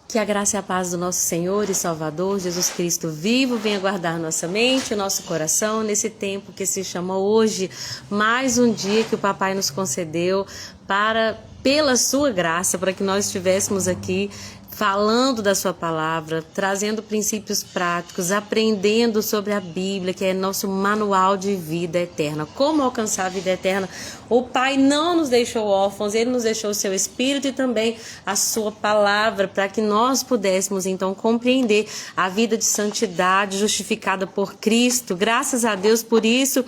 Que a graça e a paz do nosso Senhor e Salvador, Jesus Cristo vivo, venha guardar nossa mente e nosso coração nesse tempo que se chama hoje, mais um dia que o Papai nos concedeu pela sua graça, para que nós estivéssemos aqui falando da sua palavra, trazendo princípios práticos, aprendendo sobre a Bíblia, que é nosso manual de vida eterna. Como alcançar a vida eterna? O Pai não nos deixou órfãos, Ele nos deixou o seu Espírito e também a sua palavra, para que nós pudéssemos então compreender a vida de santidade justificada por Cristo. Graças a Deus por isso.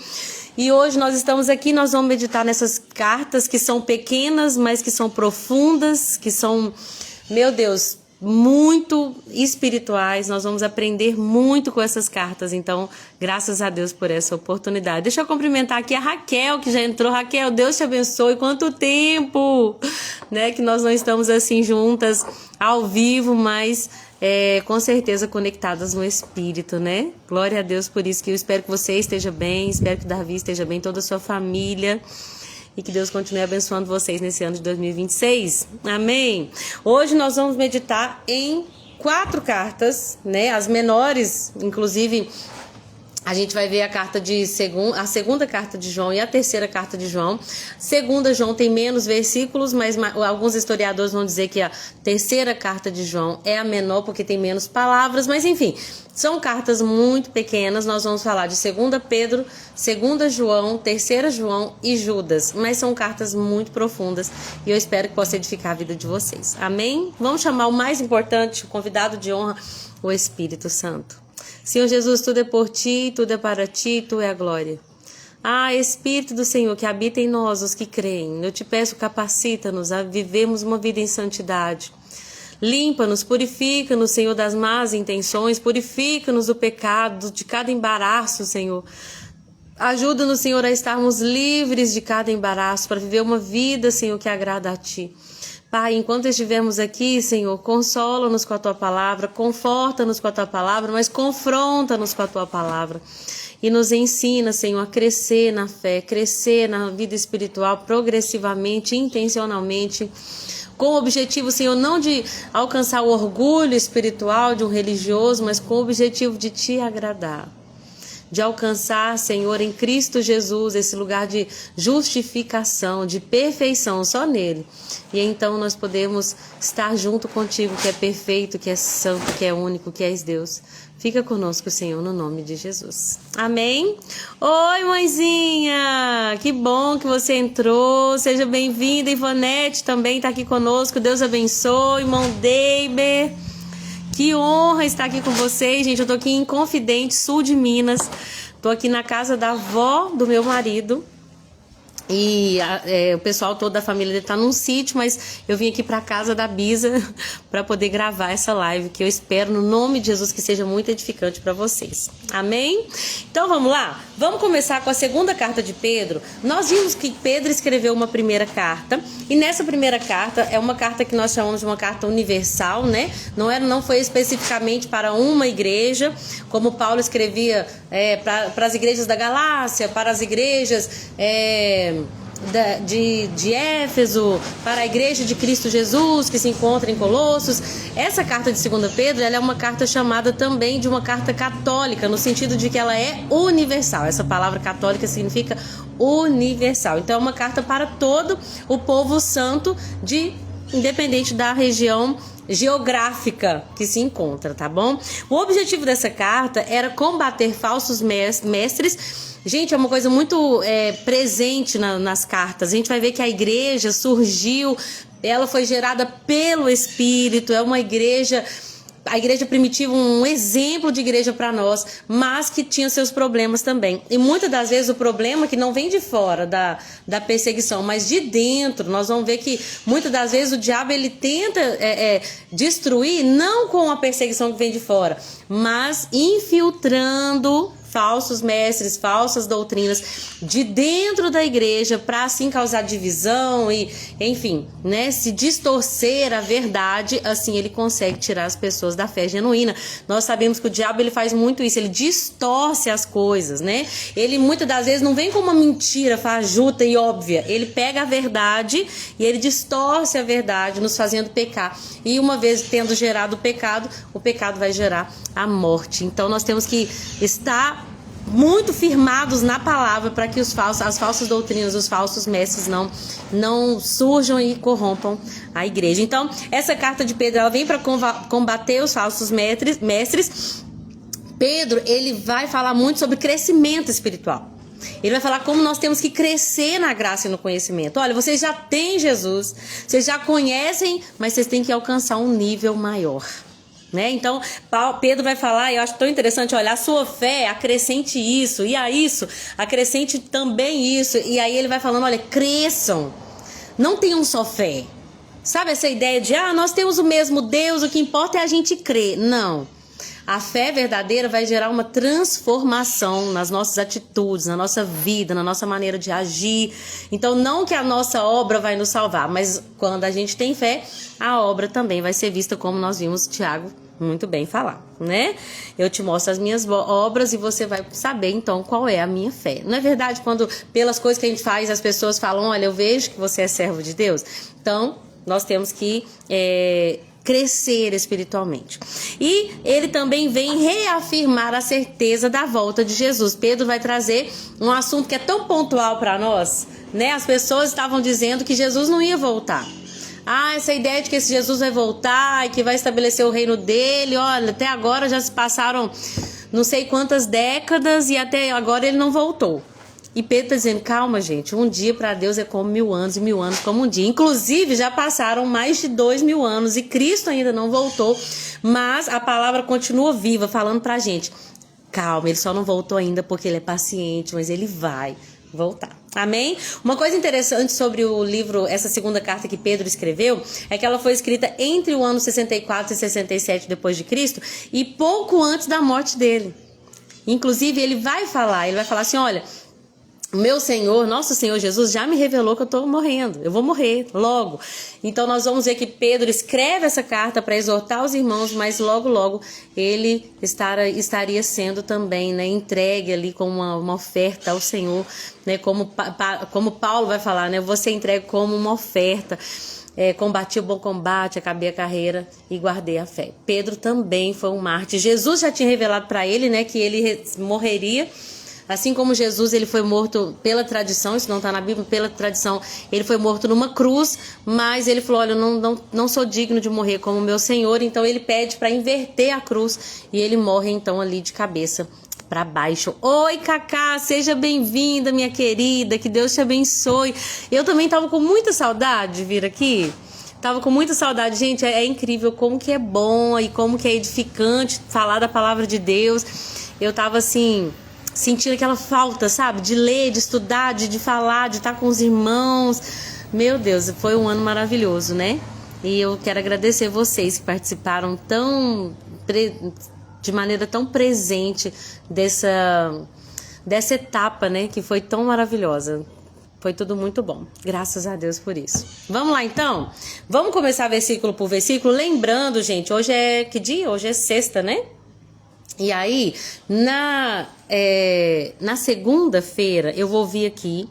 E hoje nós estamos aqui, nós vamos meditar nessas cartas que são pequenas, mas que são profundas, que são, meu Deus, muito espirituais. Nós vamos aprender muito com essas cartas, então graças a Deus por essa oportunidade. Deixa eu cumprimentar aqui a Raquel, que já entrou. Raquel, Deus te abençoe. Quanto tempo, né, que nós não estamos assim juntas ao vivo, mas com certeza conectadas no Espírito, né? Glória a Deus por isso, que eu espero que você esteja bem, espero que o Davi esteja bem, toda a sua família. E que Deus continue abençoando vocês nesse ano de 2026. Amém? Hoje nós vamos meditar em 4 cartas, né? As menores, inclusive, a gente vai ver a segunda carta de João e a terceira carta de João. Segunda João tem menos versículos, mas alguns historiadores vão dizer que a terceira carta de João é a menor porque tem menos palavras, mas enfim, são cartas muito pequenas. Nós vamos falar de 2 Pedro, 2 João, 3 João e Judas, mas são cartas muito profundas e eu espero que possa edificar a vida de vocês. Amém? Vamos chamar o mais importante, o convidado de honra, o Espírito Santo. Senhor Jesus, tudo é por ti, tudo é para ti, tu é a glória. Espírito do Senhor que habita em nós, os que creem, eu te peço, capacita-nos a vivermos uma vida em santidade. Limpa-nos, purifica-nos, Senhor, das más intenções, purifica-nos do pecado, de cada embaraço, Senhor. Ajuda-nos, Senhor, a estarmos livres de cada embaraço, para viver uma vida, Senhor, que agrada a ti. Pai, enquanto estivermos aqui, Senhor, consola-nos com a Tua palavra, conforta-nos com a Tua palavra, mas confronta-nos com a Tua palavra. E nos ensina, Senhor, a crescer na fé, crescer na vida espiritual progressivamente, intencionalmente, com o objetivo, Senhor, não de alcançar o orgulho espiritual de um religioso, mas com o objetivo de Te agradar. De alcançar, Senhor, em Cristo Jesus, esse lugar de justificação, de perfeição, só nele. E então nós podemos estar junto contigo, que é perfeito, que é santo, que é único, que és Deus. Fica conosco, Senhor, no nome de Jesus. Amém? Oi, mãezinha! Que bom que você entrou. Seja bem-vinda. Ivonete também está aqui conosco. Deus abençoe. Irmão Deiber. Que honra estar aqui com vocês, gente. Eu tô aqui em Confidente, sul de Minas. Tô aqui na casa da avó do meu marido. E o pessoal todo da família dele tá num sítio, mas eu vim aqui pra casa da Bisa para poder gravar essa live, que eu espero no nome de Jesus que seja muito edificante para vocês. Amém? Então vamos lá? Vamos começar com a segunda carta de Pedro. Nós vimos que Pedro escreveu uma primeira carta, e nessa primeira carta é uma carta que nós chamamos de uma carta universal, né? Não foi especificamente para uma igreja, como Paulo escrevia para as igrejas da Galácia, para as igrejas de Éfeso, para a igreja de Cristo Jesus que se encontra em Colossos. Essa carta de 2 Pedro, ela é uma carta chamada também de uma carta católica, no sentido de que ela é universal. Essa palavra católica significa universal. Então é uma carta para todo o povo santo, independente da região geográfica que se encontra, tá bom? O objetivo dessa carta era combater falsos mestres. Gente, é uma coisa muito presente nas cartas. A gente vai ver que a igreja surgiu, ela foi gerada pelo Espírito, é uma igreja, a igreja primitiva, um exemplo de igreja para nós, mas que tinha seus problemas também. E muitas das vezes o problema que não vem de fora da perseguição, mas de dentro. Nós vamos ver que muitas das vezes o diabo ele tenta destruir, não com a perseguição que vem de fora, mas infiltrando falsos mestres, falsas doutrinas de dentro da igreja para assim causar divisão e, enfim, né, se distorcer a verdade, assim ele consegue tirar as pessoas da fé genuína. Nós sabemos que o diabo ele faz muito isso, ele distorce as coisas, né? Ele muitas das vezes não vem com uma mentira fajuta e óbvia, ele pega a verdade e ele distorce a verdade, nos fazendo pecar. E uma vez tendo gerado o pecado vai gerar a morte. Então nós temos que estar muito firmados na palavra para que as falsas doutrinas, os falsos mestres não surjam e corrompam a igreja. Então essa carta de Pedro ela vem para combater os falsos mestres. Pedro ele vai falar muito sobre crescimento espiritual. Ele vai falar como nós temos que crescer na graça e no conhecimento. Olha, vocês já têm Jesus, vocês já conhecem, mas vocês têm que alcançar um nível maior, né? Então, Pedro vai falar, e eu acho tão interessante, olha, a sua fé acrescente isso, e a isso acrescente também isso. E aí ele vai falando, olha, cresçam, não tenham só fé. Sabe essa ideia de, nós temos o mesmo Deus, o que importa é a gente crer. Não. A fé verdadeira vai gerar uma transformação nas nossas atitudes, na nossa vida, na nossa maneira de agir. Então, não que a nossa obra vai nos salvar, mas quando a gente tem fé, a obra também vai ser vista como nós vimos Tiago muito bem falar, né? Eu te mostro as minhas obras e você vai saber, então, qual é a minha fé. Não é verdade quando, pelas coisas que a gente faz, as pessoas falam, olha, eu vejo que você é servo de Deus? Então, nós temos que crescer espiritualmente. E ele também vem reafirmar a certeza da volta de Jesus. Pedro vai trazer um assunto que é tão pontual para nós, né? As pessoas estavam dizendo que Jesus não ia voltar. Essa ideia de que esse Jesus vai voltar e que vai estabelecer o reino dele, olha, até agora já se passaram não sei quantas décadas e até agora ele não voltou. E Pedro está dizendo, calma gente, um dia para Deus é como 1000 anos e 1000 anos como um dia. Inclusive já passaram mais de 2000 anos e Cristo ainda não voltou, mas a palavra continua viva falando para a gente, calma, ele só não voltou ainda porque ele é paciente, mas ele vai voltar. Amém? Uma coisa interessante sobre o livro, essa segunda carta que Pedro escreveu, é que ela foi escrita entre o ano 64 e 67 depois de Cristo e pouco antes da morte dele. Inclusive ele vai falar assim, olha, meu Senhor, nosso Senhor Jesus já me revelou que eu estou morrendo, eu vou morrer logo. Então nós vamos ver que Pedro escreve essa carta para exortar os irmãos, mas logo ele estaria sendo também, né, entregue ali como uma oferta ao Senhor, né, como Paulo vai falar, né, você entregue como uma oferta. Combati o bom combate, acabei a carreira e guardei a fé. Pedro também foi um mártir. Jesus já tinha revelado para ele, né, que ele morreria. Assim como Jesus, ele foi morto pela tradição, isso não está na Bíblia, pela tradição, ele foi morto numa cruz, mas ele falou, olha, eu não sou digno de morrer como meu Senhor, então ele pede para inverter a cruz e ele morre então ali de cabeça para baixo. Oi, Cacá, seja bem-vinda, minha querida, que Deus te abençoe. Eu também estava com muita saudade de vir aqui. Tava com muita saudade, gente, é incrível como que é bom e como que é edificante falar da palavra de Deus. Eu tava assim, sentindo aquela falta, sabe? De ler, de estudar, de falar, de estar com os irmãos. Meu Deus, foi um ano maravilhoso, né? E eu quero agradecer vocês que participaram de maneira tão presente dessa etapa, né? Que foi tão maravilhosa. Foi tudo muito bom. Graças a Deus por isso. Vamos lá, então? Vamos começar versículo por versículo. Lembrando, gente, hoje é que dia? Hoje é sexta, né? E aí, na segunda-feira, eu vou vir aqui,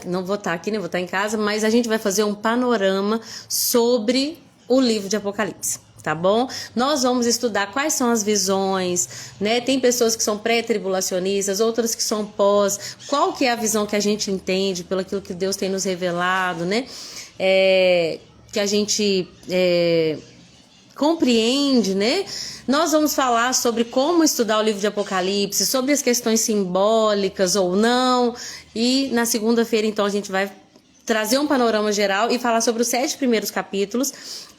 não vou estar aqui, nem vou estar em casa, mas a gente vai fazer um panorama sobre o livro de Apocalipse, tá bom? Nós vamos estudar quais são as visões, né? Tem pessoas que são pré-tribulacionistas, outras que são pós, qual que é a visão que a gente entende pelo aquilo que Deus tem nos revelado, né? Que a gente compreende, né? Nós vamos falar sobre como estudar o livro de Apocalipse, sobre as questões simbólicas ou não. E na segunda-feira, então, a gente vai trazer um panorama geral e falar sobre os 7 primeiros capítulos.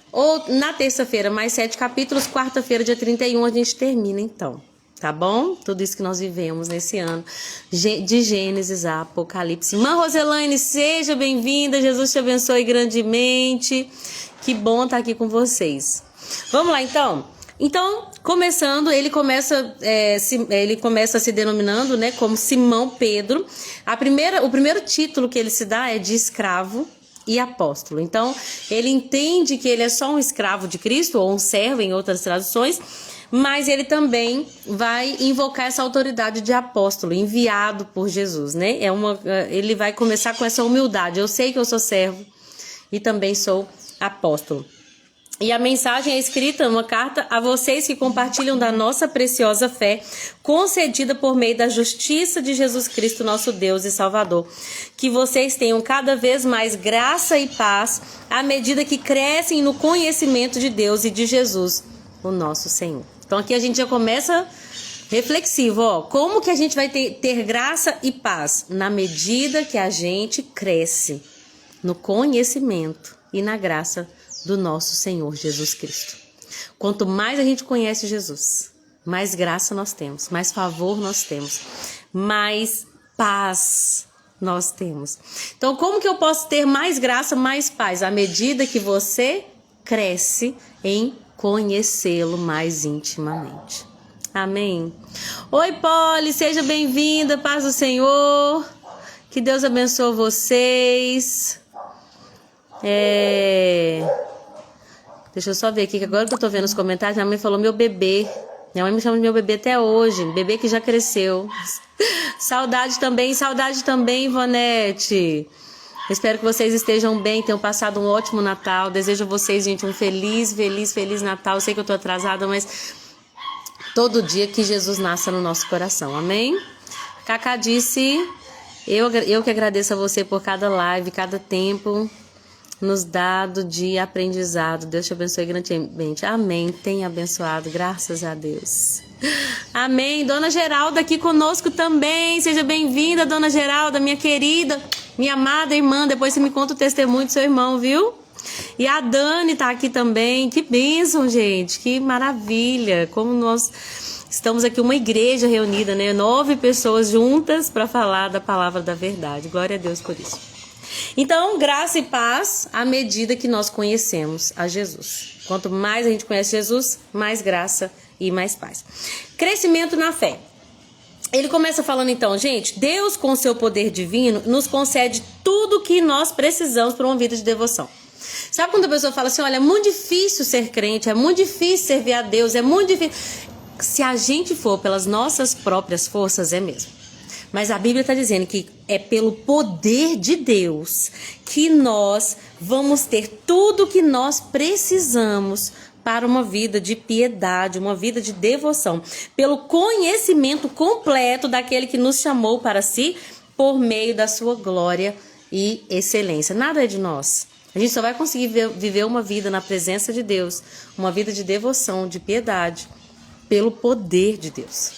Ou na terça-feira, mais 7 capítulos. Quarta-feira, dia 31, a gente termina, então. Tá bom? Tudo isso que nós vivemos nesse ano, de Gênesis a Apocalipse. Irmã Roselaine, seja bem-vinda. Jesus te abençoe grandemente. Que bom estar aqui com vocês. Vamos lá, então. Então, ele começa se denominando, né, como Simão Pedro. O primeiro título que ele se dá é de escravo e apóstolo. Então, ele entende que ele é só um escravo de Cristo, ou um servo em outras traduções, mas ele também vai invocar essa autoridade de apóstolo, enviado por Jesus, né? Ele vai começar com essa humildade. Eu sei que eu sou servo e também sou apóstolo. E a mensagem é escrita numa carta a vocês que compartilham da nossa preciosa fé, concedida por meio da justiça de Jesus Cristo, nosso Deus e Salvador. Que vocês tenham cada vez mais graça e paz à medida que crescem no conhecimento de Deus e de Jesus, o nosso Senhor. Então aqui a gente já começa reflexivo, ó. Como que a gente vai ter graça e paz? Na medida que a gente cresce no conhecimento e na graça do nosso Senhor Jesus Cristo. Quanto mais a gente conhece Jesus, mais graça nós temos, mais favor nós temos, mais paz nós temos. Então, como que eu posso ter mais graça, mais paz? À medida que você cresce em conhecê-lo mais intimamente. Amém? Oi, Polly, seja bem-vinda, paz do Senhor. Que Deus abençoe vocês. Deixa eu só ver aqui, que agora que eu tô vendo os comentários, minha mãe falou meu bebê. Minha mãe me chama de meu bebê até hoje. Bebê que já cresceu. Saudade também, Ivonete. Espero que vocês estejam bem, tenham passado um ótimo Natal. Desejo a vocês, gente, um feliz Natal. Eu sei que eu tô atrasada, mas todo dia que Jesus nasça no nosso coração. Amém? Cacá disse, eu que agradeço a você por cada live, cada tempo nos dado de aprendizado. Deus te abençoe grandemente. Amém. Tenha abençoado. Graças a Deus. Amém. Dona Geralda aqui conosco também. Seja bem-vinda, Dona Geralda, minha querida, minha amada irmã. Depois você me conta o testemunho do seu irmão, viu? E a Dani tá aqui também. Que bênção, gente. Que maravilha. Como nós estamos aqui, uma igreja reunida, né? 9 pessoas juntas para falar da palavra da verdade. Glória a Deus por isso. Então, graça e paz à medida que nós conhecemos a Jesus. Quanto mais a gente conhece Jesus, mais graça e mais paz. Crescimento na fé. Ele começa falando então, gente, Deus com seu poder divino nos concede tudo o que nós precisamos para uma vida de devoção. Sabe quando a pessoa fala assim, olha, é muito difícil ser crente, é muito difícil servir a Deus, é muito difícil. Se a gente for pelas nossas próprias forças, é mesmo. Mas a Bíblia está dizendo que é pelo poder de Deus que nós vamos ter tudo o que nós precisamos para uma vida de piedade, uma vida de devoção. Pelo conhecimento completo daquele que nos chamou para si por meio da sua glória e excelência. Nada é de nós. A gente só vai conseguir viver uma vida na presença de Deus, uma vida de devoção, de piedade, pelo poder de Deus.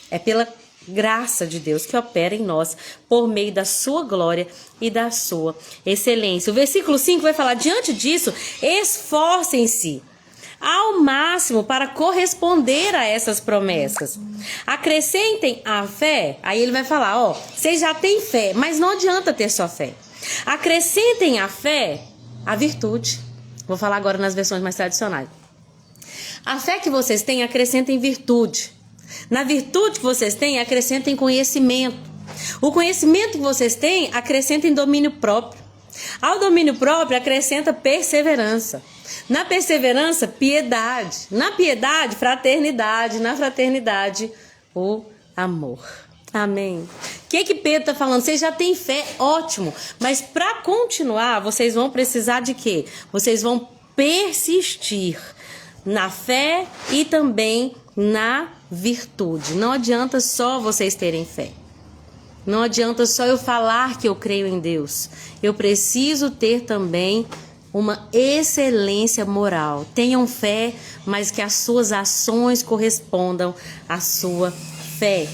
É pela graça de Deus que opera em nós por meio da sua glória e da sua excelência. O versículo 5 vai falar, diante disso, esforcem-se ao máximo para corresponder a essas promessas. Acrescentem a fé, aí ele vai falar, ó, vocês já têm fé, mas não adianta ter só fé. Acrescentem a fé a virtude. Vou falar agora nas versões mais tradicionais. A fé que vocês têm, acrescentem virtude. Na virtude que vocês têm, acrescentem conhecimento. O conhecimento que vocês têm, acrescentem domínio próprio. Ao domínio próprio, acrescenta perseverança. Na perseverança, piedade. Na piedade, fraternidade. Na fraternidade, o amor. Amém. O que Pedro está falando? Vocês já têm fé, ótimo. Mas para continuar, vocês vão precisar de quê? Vocês vão persistir na fé e também na virtude. Não adianta só vocês terem fé. Não adianta só eu falar que eu creio em Deus. Eu preciso ter também uma excelência moral. Tenham fé, mas que as suas ações correspondam à sua fé.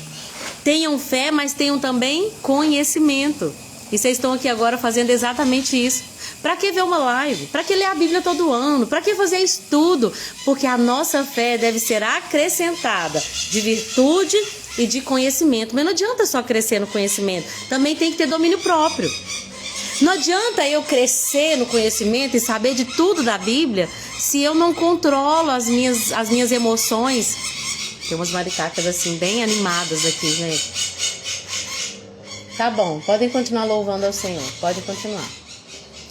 Tenham fé, mas tenham também conhecimento. E vocês estão aqui agora fazendo exatamente isso. Para que ver uma live? Para que ler a Bíblia todo ano? Para que fazer estudo? Porque a nossa fé deve ser acrescentada de virtude e de conhecimento. Mas não adianta só crescer no conhecimento. Também tem que ter domínio próprio. Não adianta eu crescer no conhecimento e saber de tudo da Bíblia se eu não controlo as minhas emoções. Tem umas maricacas assim, bem animadas aqui, gente. Tá bom, podem continuar louvando ao Senhor, pode continuar.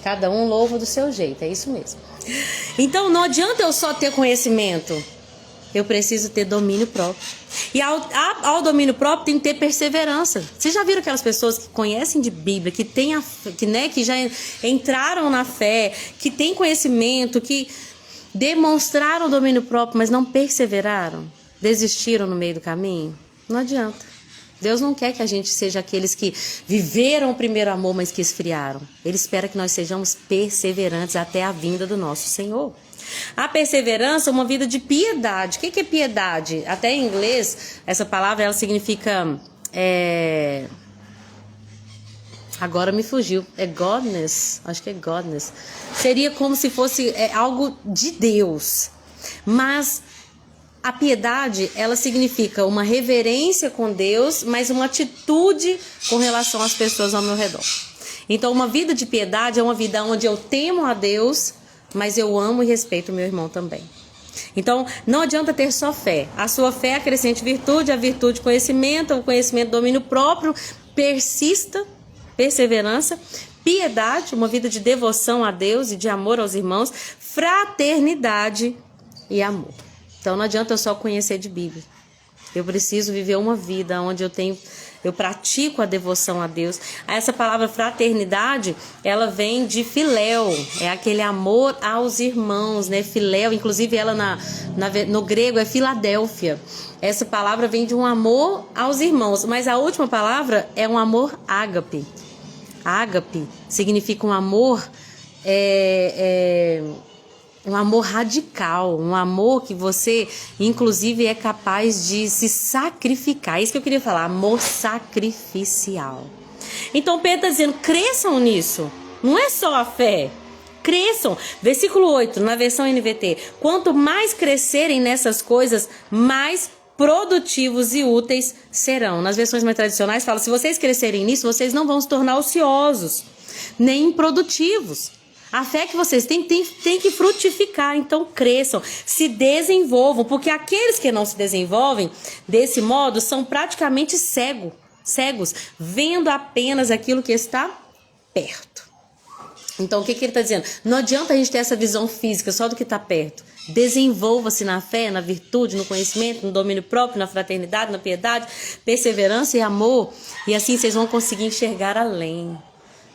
Cada um louva do seu jeito, é isso mesmo. Então não adianta eu só ter conhecimento, eu preciso ter domínio próprio. E ao domínio próprio tem que ter perseverança. Vocês já viram aquelas pessoas que conhecem de Bíblia, que tem que já entraram na fé, que têm conhecimento, que demonstraram domínio próprio, mas não perseveraram? Desistiram no meio do caminho? Não adianta. Deus não quer que a gente seja aqueles que viveram o primeiro amor, mas que esfriaram. Ele espera que nós sejamos perseverantes até a vinda do nosso Senhor. A perseverança é uma vida de piedade. O que é piedade? Até em inglês, essa palavra ela significa... Agora me fugiu. É godness? Acho que é godness. Seria como se fosse algo de Deus. Mas... a piedade, ela significa uma reverência com Deus, mas uma atitude com relação às pessoas ao meu redor. Então, uma vida de piedade é uma vida onde eu temo a Deus, mas eu amo e respeito o meu irmão também. Então, não adianta ter só fé. A sua fé acrescente virtude, a virtude conhecimento, o conhecimento domínio próprio, persista, perseverança, piedade, uma vida de devoção a Deus e de amor aos irmãos, fraternidade e amor. Então não adianta eu só conhecer de Bíblia. Eu preciso viver uma vida onde eu pratico a devoção a Deus. Essa palavra fraternidade, ela vem de filéu, é aquele amor aos irmãos, né? Filéu, inclusive ela no grego é Filadélfia. Essa palavra vem de um amor aos irmãos, mas a última palavra é um amor ágape. Ágape significa um amor um amor radical, um amor que você, inclusive, é capaz de se sacrificar. É isso que eu queria falar, amor sacrificial. Então, Pedro está dizendo, cresçam nisso. Não é só a fé. Cresçam. Versículo 8, na versão NVT. Quanto mais crescerem nessas coisas, mais produtivos e úteis serão. Nas versões mais tradicionais, fala, se vocês crescerem nisso, vocês não vão se tornar ociosos, nem improdutivos. A fé que vocês têm tem que frutificar, então cresçam, se desenvolvam, porque aqueles que não se desenvolvem desse modo são praticamente cegos, vendo apenas aquilo que está perto. Então o que ele está dizendo? Não adianta a gente ter essa visão física só do que está perto. Desenvolva-se na fé, na virtude, no conhecimento, no domínio próprio, na fraternidade, na piedade, perseverança e amor. E assim vocês vão conseguir enxergar além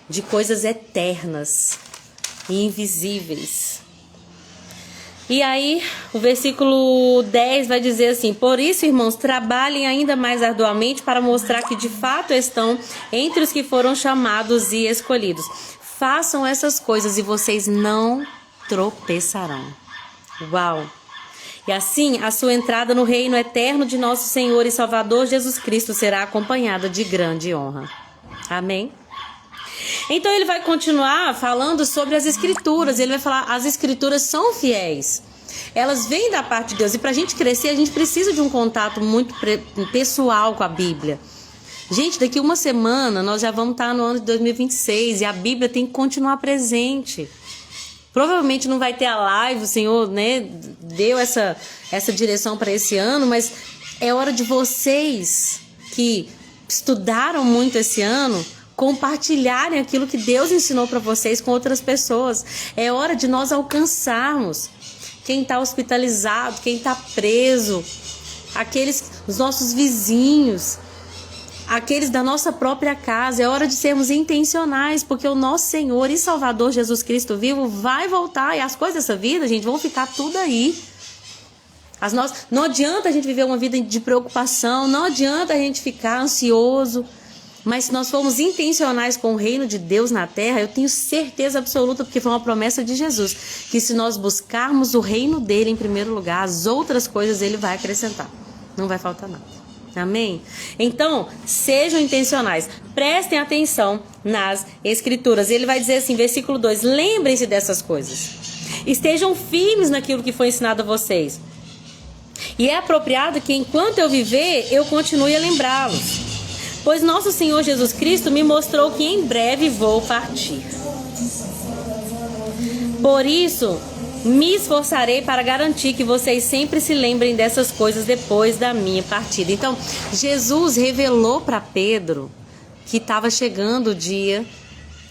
de coisas eternas e invisíveis. E aí, o versículo 10 vai dizer assim: por isso, irmãos, trabalhem ainda mais arduamente para mostrar que de fato estão entre os que foram chamados e escolhidos. Façam essas coisas e vocês não tropeçarão. Uau! E assim, a sua entrada no reino eterno de nosso Senhor e Salvador Jesus Cristo será acompanhada de grande honra. Amém? Então ele vai continuar falando sobre as escrituras. Ele vai falar, as escrituras são fiéis. Elas vêm da parte de Deus. E para a gente crescer, a gente precisa de um contato muito pessoal com a Bíblia. Gente, daqui uma semana nós já vamos estar no ano de 2026 e a Bíblia tem que continuar presente. Provavelmente não vai ter a live, o Senhor, né, deu essa direção para esse ano, mas é hora de vocês que estudaram muito esse ano compartilharem aquilo que Deus ensinou para vocês com outras pessoas. É hora de nós alcançarmos quem está hospitalizado, quem está preso, os nossos vizinhos, aqueles da nossa própria casa. É hora de sermos intencionais, porque o nosso Senhor e Salvador Jesus Cristo vivo vai voltar e as coisas dessa vida, gente, vão ficar tudo aí. Não adianta a gente viver uma vida de preocupação, não adianta a gente ficar ansioso. Mas se nós formos intencionais com o reino de Deus na terra, eu tenho certeza absoluta, porque foi uma promessa de Jesus, que se nós buscarmos o reino dele em primeiro lugar, as outras coisas ele vai acrescentar. Não vai faltar nada. Amém? Então, sejam intencionais. Prestem atenção nas escrituras. Ele vai dizer assim, versículo 2, lembrem-se dessas coisas. Estejam firmes naquilo que foi ensinado a vocês. E é apropriado que enquanto eu viver, eu continue a lembrá-los. pois nosso Senhor Jesus Cristo me mostrou que em breve vou partir. Por isso, me esforçarei para garantir que vocês sempre se lembrem dessas coisas depois da minha partida. Então, Jesus revelou para Pedro que estava chegando o dia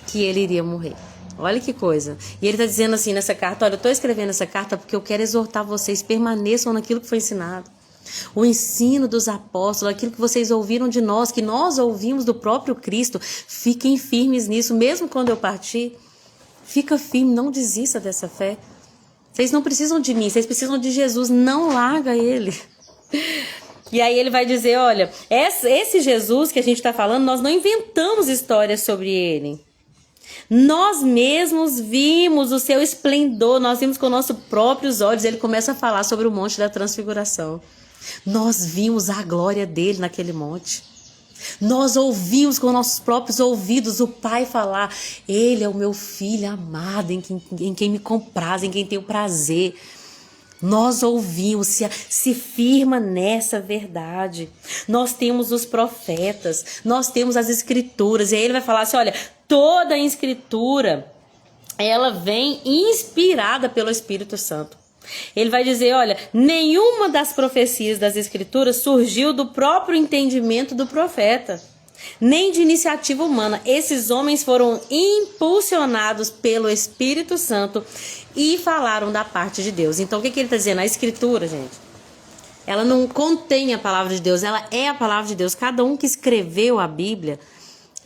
que ele iria morrer. Olha que coisa. E ele está dizendo assim nessa carta, olha, eu estou escrevendo essa carta porque eu quero exortar vocês, permaneçam naquilo que foi ensinado. O ensino dos apóstolos, aquilo que vocês ouviram de nós, que nós ouvimos do próprio Cristo, fiquem firmes nisso, mesmo quando eu partir. Fica firme, não desista dessa fé. Vocês não precisam de mim, vocês precisam de Jesus, não larga ele. E aí ele vai dizer, olha, esse Jesus que a gente está falando, nós não inventamos histórias sobre ele. Nós mesmos vimos o seu esplendor, nós vimos com nossos próprios olhos. Ele começa a falar sobre o monte da transfiguração. Nós vimos a glória dele naquele monte. Nós ouvimos com nossos próprios ouvidos o Pai falar, ele é o meu filho amado, em quem me compraz, em quem tenho prazer. Nós ouvimos, se firma nessa verdade. Nós temos os profetas, nós temos as escrituras. E aí ele vai falar assim, olha, toda a escritura, ela vem inspirada pelo Espírito Santo. Ele vai dizer, olha, nenhuma das profecias das escrituras surgiu do próprio entendimento do profeta, nem de iniciativa humana. Esses homens foram impulsionados pelo Espírito Santo e falaram da parte de Deus. Então, o que ele está dizendo? A escritura, gente, ela não contém a palavra de Deus, ela é a palavra de Deus. Cada um que escreveu a Bíblia,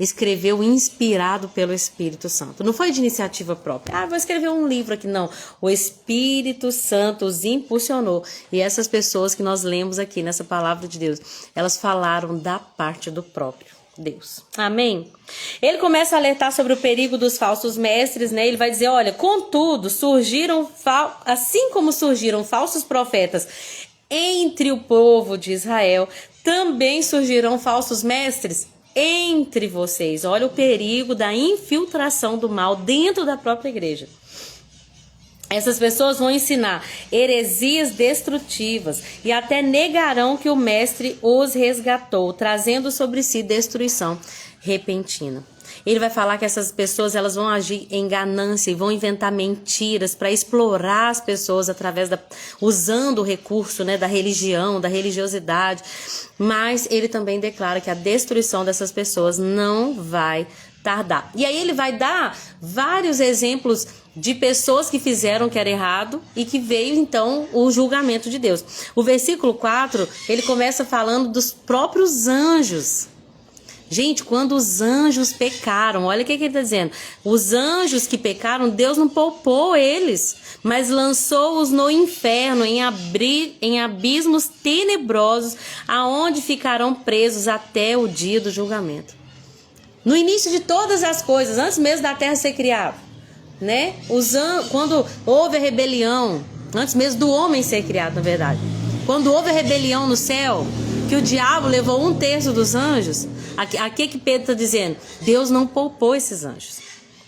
escreveu inspirado pelo Espírito Santo. Não foi de iniciativa própria. Vou escrever um livro aqui. Não. O Espírito Santo os impulsionou. E essas pessoas que nós lemos aqui nessa palavra de Deus, elas falaram da parte do próprio Deus. Amém? Ele começa a alertar sobre o perigo dos falsos mestres, né? Ele vai dizer, olha, contudo, assim como surgiram falsos profetas entre o povo de Israel, também surgirão falsos mestres entre vocês. Olha o perigo da infiltração do mal dentro da própria igreja. Essas pessoas vão ensinar heresias destrutivas e até negarão que o mestre os resgatou, trazendo sobre si destruição repentina. Ele vai falar que essas pessoas, elas vão agir em ganância e vão inventar mentiras para explorar as pessoas usando o recurso, né, da religião, da religiosidade. Mas ele também declara que a destruição dessas pessoas não vai tardar. E aí ele vai dar vários exemplos de pessoas que fizeram o que era errado e que veio então o julgamento de Deus. O versículo 4, ele começa falando dos próprios anjos. Gente, quando os anjos pecaram, olha o que ele está dizendo. Os anjos que pecaram, Deus não poupou eles, mas lançou-os no inferno, em abismos tenebrosos, aonde ficarão presos até o dia do julgamento. No início de todas as coisas, antes mesmo da terra ser criada, né? Quando houve a rebelião, antes mesmo do homem ser criado, na verdade. Quando houve a rebelião no céu, que o diabo levou 1/3 dos anjos, aqui que Pedro está dizendo, Deus não poupou esses anjos.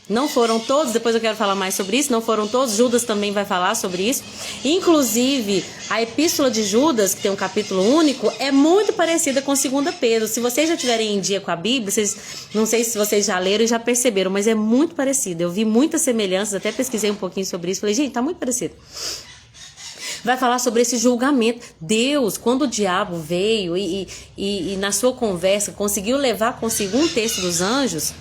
Não foram todos, depois eu quero falar mais sobre isso, não foram todos, Judas também vai falar sobre isso. Inclusive, a epístola de Judas, que tem um capítulo único, é muito parecida com 2 Pedro. Se vocês já tiverem em dia com a Bíblia, não sei se vocês já leram e já perceberam, mas é muito parecida. Eu vi muitas semelhanças, até pesquisei um pouquinho sobre isso, falei, gente, tá muito parecido. Vai falar sobre esse julgamento. Deus, quando o diabo veio e na sua conversa conseguiu levar consigo 1/3 dos anjos,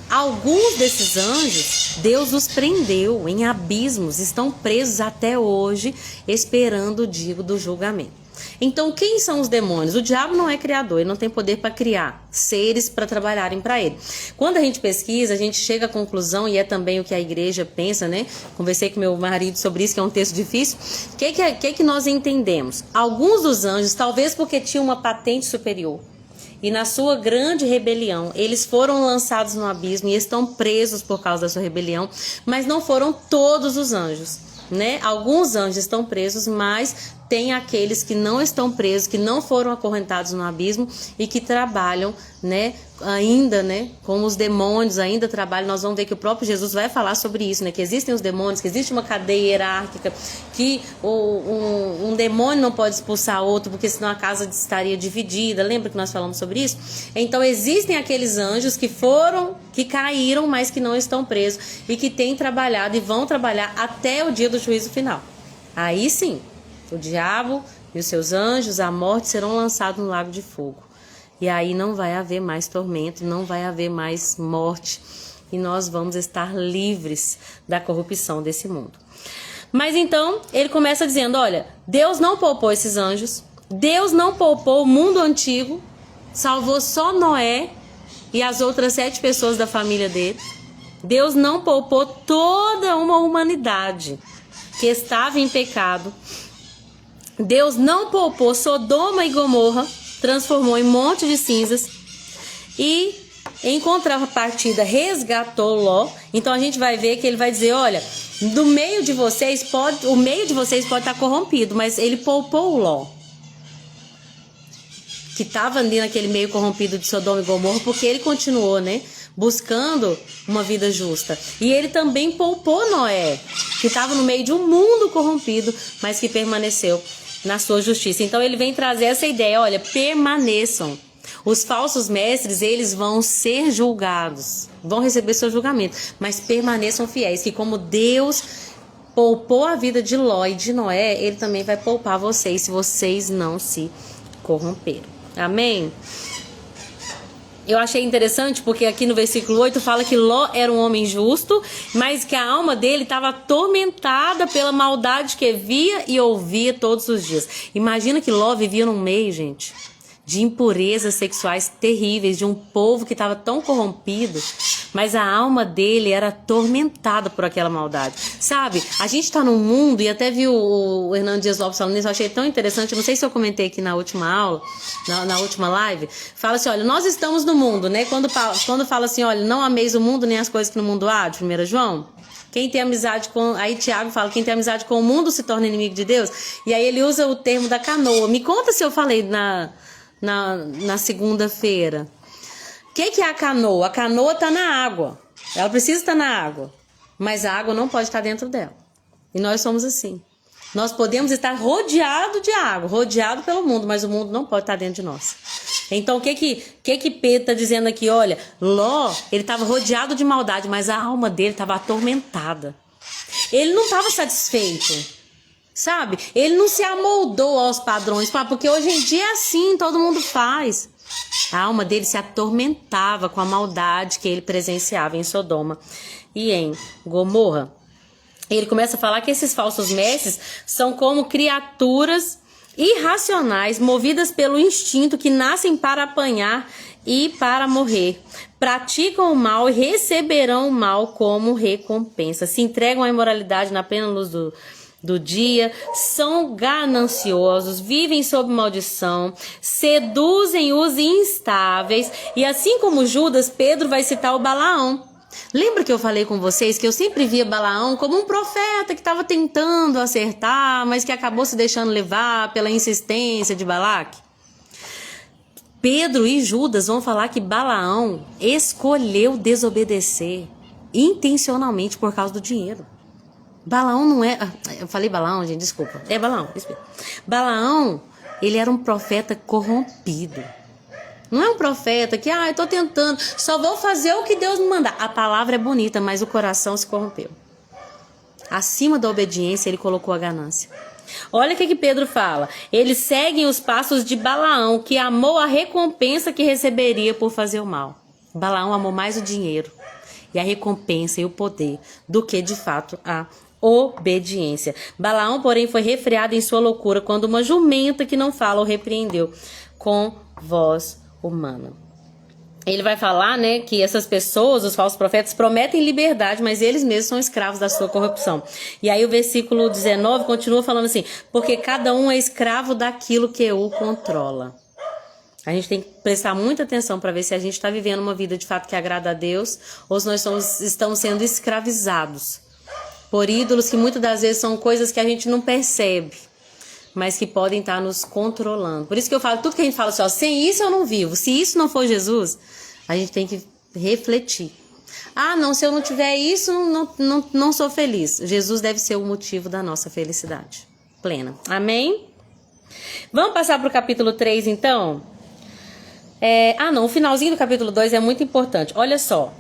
alguns desses anjos, Deus os prendeu em abismos, estão presos até hoje, esperando o dia do julgamento. Então, quem são os demônios? O diabo não é criador, ele não tem poder para criar seres para trabalharem para ele. Quando a gente pesquisa, a gente chega à conclusão, e é também o que a igreja pensa, né? Conversei com meu marido sobre isso, que é um texto difícil. O que nós entendemos? Alguns dos anjos, talvez porque tinham uma patente superior, e na sua grande rebelião, eles foram lançados no abismo e estão presos por causa da sua rebelião, mas não foram todos os anjos, né? Alguns anjos estão presos, mas tem aqueles que não estão presos, que não foram acorrentados no abismo e que trabalham, né, ainda, né, como os demônios ainda trabalham. Nós vamos ver que o próprio Jesus vai falar sobre isso, né, que existem os demônios, que existe uma cadeia hierárquica, que um demônio não pode expulsar outro, porque senão a casa estaria dividida. Lembra que nós falamos sobre isso? Então existem aqueles anjos que caíram, mas que não estão presos e que têm trabalhado e vão trabalhar até o dia do juízo final. Aí sim, o diabo e os seus anjos, a morte, serão lançados no lago de fogo. E aí não vai haver mais tormento, não vai haver mais morte. E nós vamos estar livres da corrupção desse mundo. Mas então, ele começa dizendo, olha, Deus não poupou esses anjos, Deus não poupou o mundo antigo, salvou só Noé e as outras 7 pessoas da família dele. Deus não poupou toda uma humanidade que estava em pecado. Deus não poupou Sodoma e Gomorra, transformou em monte de cinzas e, em contrapartida, resgatou Ló. Então a gente vai ver que ele vai dizer, olha, o meio de vocês pode estar corrompido, mas ele poupou o Ló, que estava ali naquele meio corrompido de Sodoma e Gomorra, porque ele continuou, né, buscando uma vida justa. E ele também poupou Noé, que estava no meio de um mundo corrompido, mas que permaneceu na sua justiça. Então ele vem trazer essa ideia, olha, permaneçam. Os falsos mestres, eles vão ser julgados, vão receber seu julgamento, mas permaneçam fiéis, que como Deus poupou a vida de Ló e de Noé, ele também vai poupar vocês, se vocês não se corromperam. Amém? Eu achei interessante porque aqui no versículo 8 fala que Ló era um homem justo, mas que a alma dele estava atormentada pela maldade que via e ouvia todos os dias. Imagina que Ló vivia num meio, gente, de impurezas sexuais terríveis, de um povo que estava tão corrompido, mas a alma dele era atormentada por aquela maldade. Sabe, a gente está num mundo, e até viu o Hernando Dias Lopes falando isso, eu achei tão interessante, eu não sei se eu comentei aqui na última aula, na última live, fala assim, olha, nós estamos no mundo, né, quando fala assim, olha, não ameis o mundo nem as coisas que no mundo há, de 1 João, quem tem amizade com... Aí Tiago fala, quem tem amizade com o mundo se torna inimigo de Deus, e aí ele usa o termo da canoa. Me conta se eu falei na segunda-feira. O que é a canoa? A canoa está na água. Ela precisa estar na água. Mas a água não pode estar dentro dela. E nós somos assim. Nós podemos estar rodeado de água, rodeado pelo mundo, mas o mundo não pode estar dentro de nós. Então o que Pedro está dizendo aqui? Olha, Ló, ele estava rodeado de maldade, mas a alma dele estava atormentada. Ele não estava satisfeito. Sabe? Ele não se amoldou aos padrões, porque hoje em dia é assim, todo mundo faz. A alma dele se atormentava com a maldade que ele presenciava em Sodoma e em Gomorra. Ele começa a falar que esses falsos mestres são como criaturas irracionais, movidas pelo instinto, que nascem para apanhar e para morrer. Praticam o mal e receberão o mal como recompensa. Se entregam à imoralidade na plena luz do dia, são gananciosos, vivem sob maldição, seduzem os instáveis. E assim como Judas, Pedro vai citar o Balaão. Lembra que eu falei com vocês que eu sempre via Balaão como um profeta que estava tentando acertar, mas que acabou se deixando levar pela insistência de Balaque? Pedro e Judas vão falar que Balaão escolheu desobedecer intencionalmente por causa do dinheiro. Balaão não é... Eu falei Balaão, gente, desculpa. É Balaão. Balaão, ele era um profeta corrompido. Não é um profeta que, eu tô tentando, só vou fazer o que Deus me mandar. A palavra é bonita, mas o coração se corrompeu. Acima da obediência, ele colocou a ganância. Olha o que Pedro fala. Eles seguem os passos de Balaão, que amou a recompensa que receberia por fazer o mal. Balaão amou mais o dinheiro e a recompensa e o poder do que, de fato, a obediência. Balaão, porém, foi refreado em sua loucura quando uma jumenta que não fala o repreendeu com voz humana. Ele vai falar, né, que essas pessoas, os falsos profetas, prometem liberdade, mas eles mesmos são escravos da sua corrupção. E aí o versículo 19 continua falando assim, porque cada um é escravo daquilo que o controla. A gente tem que prestar muita atenção para ver se a gente está vivendo uma vida de fato que agrada a Deus ou se nós estamos sendo escravizados por ídolos que muitas das vezes são coisas que a gente não percebe, mas que podem estar nos controlando. Por isso que eu falo, tudo que a gente fala assim, ó, sem isso eu não vivo. Se isso não for Jesus, a gente tem que refletir. Ah, não, se eu não tiver isso, não sou feliz. Jesus deve ser o motivo da nossa felicidade plena. Amém? Vamos passar para o capítulo 3, então? O finalzinho do capítulo 2 é muito importante. Olha só,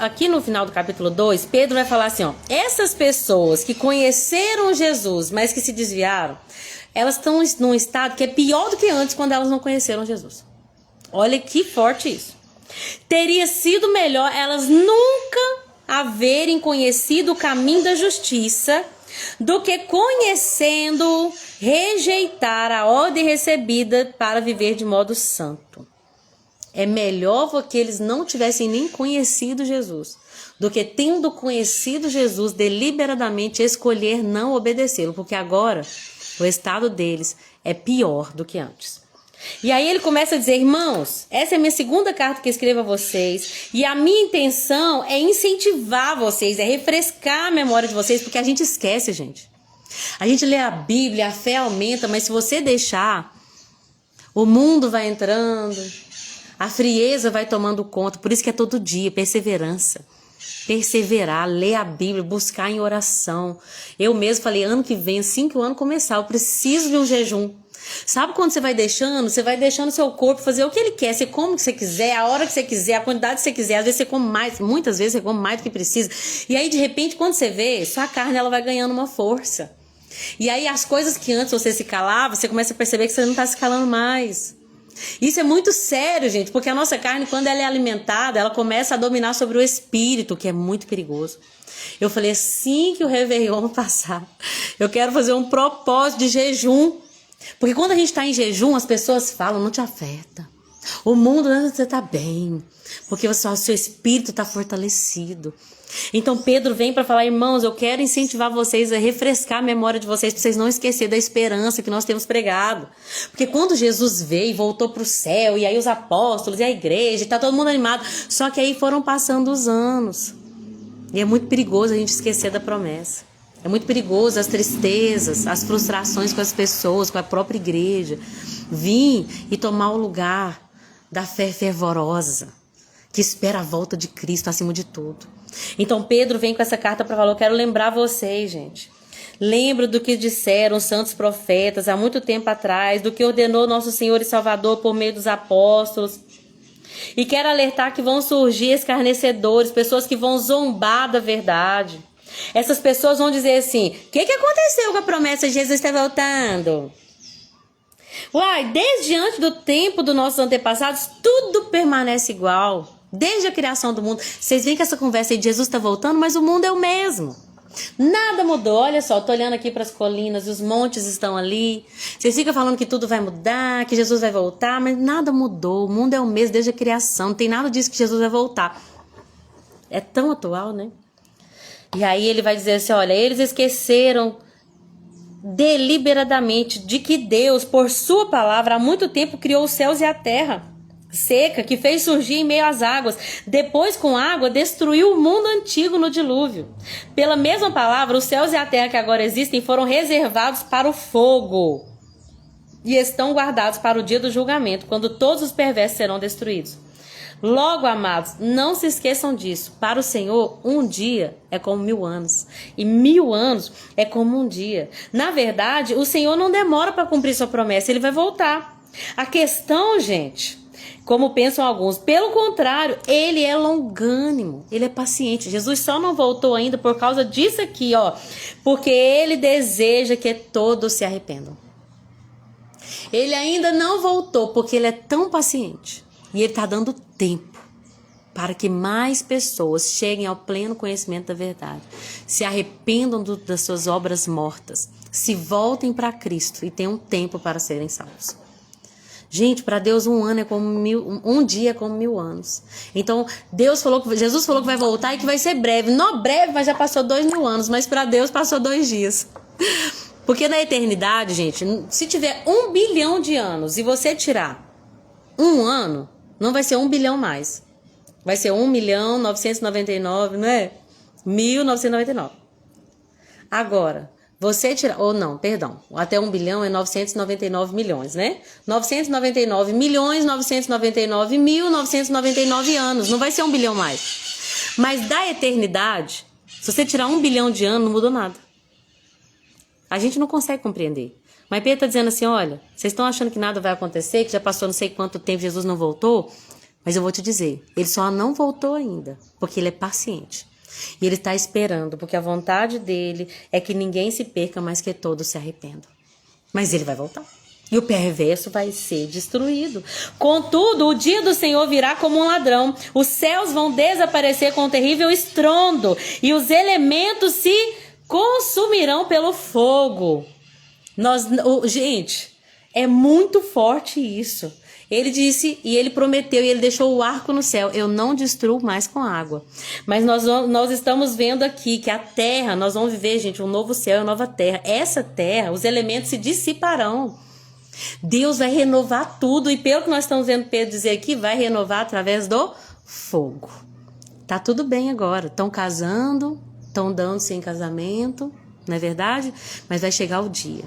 aqui no final do capítulo 2, Pedro vai falar assim, ó, essas pessoas que conheceram Jesus, mas que se desviaram, elas estão num estado que é pior do que antes, quando elas não conheceram Jesus. Olha que forte isso. Teria sido melhor elas nunca haverem conhecido o caminho da justiça do que, conhecendo, rejeitar a ordem recebida para viver de modo santo. É melhor que eles não tivessem nem conhecido Jesus do que, tendo conhecido Jesus, deliberadamente escolher não obedecê-lo, porque agora o estado deles é pior do que antes. E aí ele começa a dizer, irmãos, essa é a minha segunda carta que eu escrevo a vocês, e a minha intenção é incentivar vocês, é refrescar a memória de vocês, porque a gente esquece, gente. A gente lê a Bíblia, a fé aumenta, mas se você deixar, o mundo vai entrando, a frieza vai tomando conta. Por isso que é todo dia, perseverança. Perseverar, ler a Bíblia, buscar em oração. Eu mesmo falei, ano que vem, assim que o ano começar, eu preciso de um jejum. Sabe quando você vai deixando seu corpo fazer o que ele quer, você come o que você quiser, a hora que você quiser, a quantidade que você quiser, às vezes você come mais, muitas vezes você come mais do que precisa, e aí de repente quando você vê, sua carne ela vai ganhando uma força, e aí as coisas que antes você se calava, você começa a perceber que você não está se calando mais. Isso é muito sério, gente, porque a nossa carne, quando ela é alimentada, ela começa a dominar sobre o espírito, que é muito perigoso. Eu falei, assim que o Réveillon passar, eu quero fazer um propósito de jejum. Porque quando a gente está em jejum, as pessoas falam, não te afeta. O mundo, você está bem. Porque o seu espírito está fortalecido. Então Pedro vem para falar, irmãos, eu quero incentivar vocês a refrescar a memória de vocês, para vocês não esquecerem da esperança que nós temos pregado. Porque quando Jesus veio e voltou para o céu, e aí os apóstolos, e a igreja, está todo mundo animado. Só que aí foram passando os anos. E é muito perigoso a gente esquecer da promessa. É muito perigoso as tristezas, as frustrações com as pessoas, com a própria igreja. Vir e tomar o lugar da fé fervorosa, que espera a volta de Cristo acima de tudo. Então Pedro vem com essa carta para falar, eu quero lembrar vocês, gente. Lembro do que disseram os santos profetas há muito tempo atrás, do que ordenou nosso Senhor e Salvador por meio dos apóstolos. E quero alertar que vão surgir escarnecedores, pessoas que vão zombar da verdade. Essas pessoas vão dizer assim, o que aconteceu com a promessa de Jesus estar voltando? Uai, desde antes do tempo dos nossos antepassados, tudo permanece igual. Desde a criação do mundo. Vocês veem que essa conversa aí de Jesus está voltando, mas o mundo é o mesmo. Nada mudou. Olha só, tô olhando aqui para as colinas, os montes estão ali. Vocês ficam falando que tudo vai mudar, que Jesus vai voltar, mas nada mudou. O mundo é o mesmo desde a criação. Não tem nada disso que Jesus vai voltar. É tão atual, né? E aí ele vai dizer assim, olha, eles esqueceram deliberadamente de que Deus, por sua palavra, há muito tempo criou os céus e a terra seca, que fez surgir em meio às águas. Depois, com água, destruiu o mundo antigo no dilúvio. Pela mesma palavra, os céus e a terra que agora existem foram reservados para o fogo e estão guardados para o dia do julgamento, quando todos os perversos serão destruídos. Logo, amados, não se esqueçam disso. Para o Senhor, um dia é como 1000 anos. E 1000 anos é como um dia. Na verdade, o Senhor não demora para cumprir sua promessa. Ele vai voltar. A questão, gente, como pensam alguns, pelo contrário, ele é longânimo. Ele é paciente. Jesus só não voltou ainda por causa disso aqui, ó. Porque ele deseja que todos se arrependam. Ele ainda não voltou porque ele é tão paciente. E ele está dando tempo para que mais pessoas cheguem ao pleno conhecimento da verdade, se arrependam das suas obras mortas, se voltem para Cristo e tenham tempo para serem salvos. Gente, para Deus um ano é como um dia é como 1000 anos. Então Jesus falou que vai voltar e que vai ser breve. Não breve, mas já passou 2000 anos, mas para Deus passou 2 dias. Porque na eternidade, gente, se tiver 1 bilhão de anos e você tirar um ano, não vai ser 1 bilhão mais. Vai ser 1.999.000, não é? 1999. Agora, Você tira, ou não, perdão, até 1 bilhão é 999 milhões, né? 999 milhões, 999 mil, 999 anos, não vai ser 1 bilhão mais. Mas da eternidade, se você tirar 1 bilhão de anos, não mudou nada. A gente não consegue compreender. Mas Pedro está dizendo assim, olha, vocês estão achando que nada vai acontecer, que já passou não sei quanto tempo, Jesus não voltou? Mas eu vou te dizer, ele só não voltou ainda, porque ele é paciente. E ele está esperando, porque a vontade dele é que ninguém se perca, mas que todos se arrependam. Mas ele vai voltar. E o perverso vai ser destruído. Contudo, o dia do Senhor virá como um ladrão. Os céus vão desaparecer com um terrível estrondo. E os elementos se consumirão pelo fogo. Gente, é muito forte isso. Ele disse, e ele prometeu, e ele deixou o arco no céu, eu não destruo mais com água. Mas nós estamos vendo aqui que a terra, nós vamos viver, gente, um novo céu e uma nova terra. Essa terra, os elementos se dissiparão. Deus vai renovar tudo, e pelo que nós estamos vendo Pedro dizer aqui, vai renovar através do fogo. Tá tudo bem agora, estão casando, estão dando-se em casamento, não é verdade? Mas vai chegar o dia.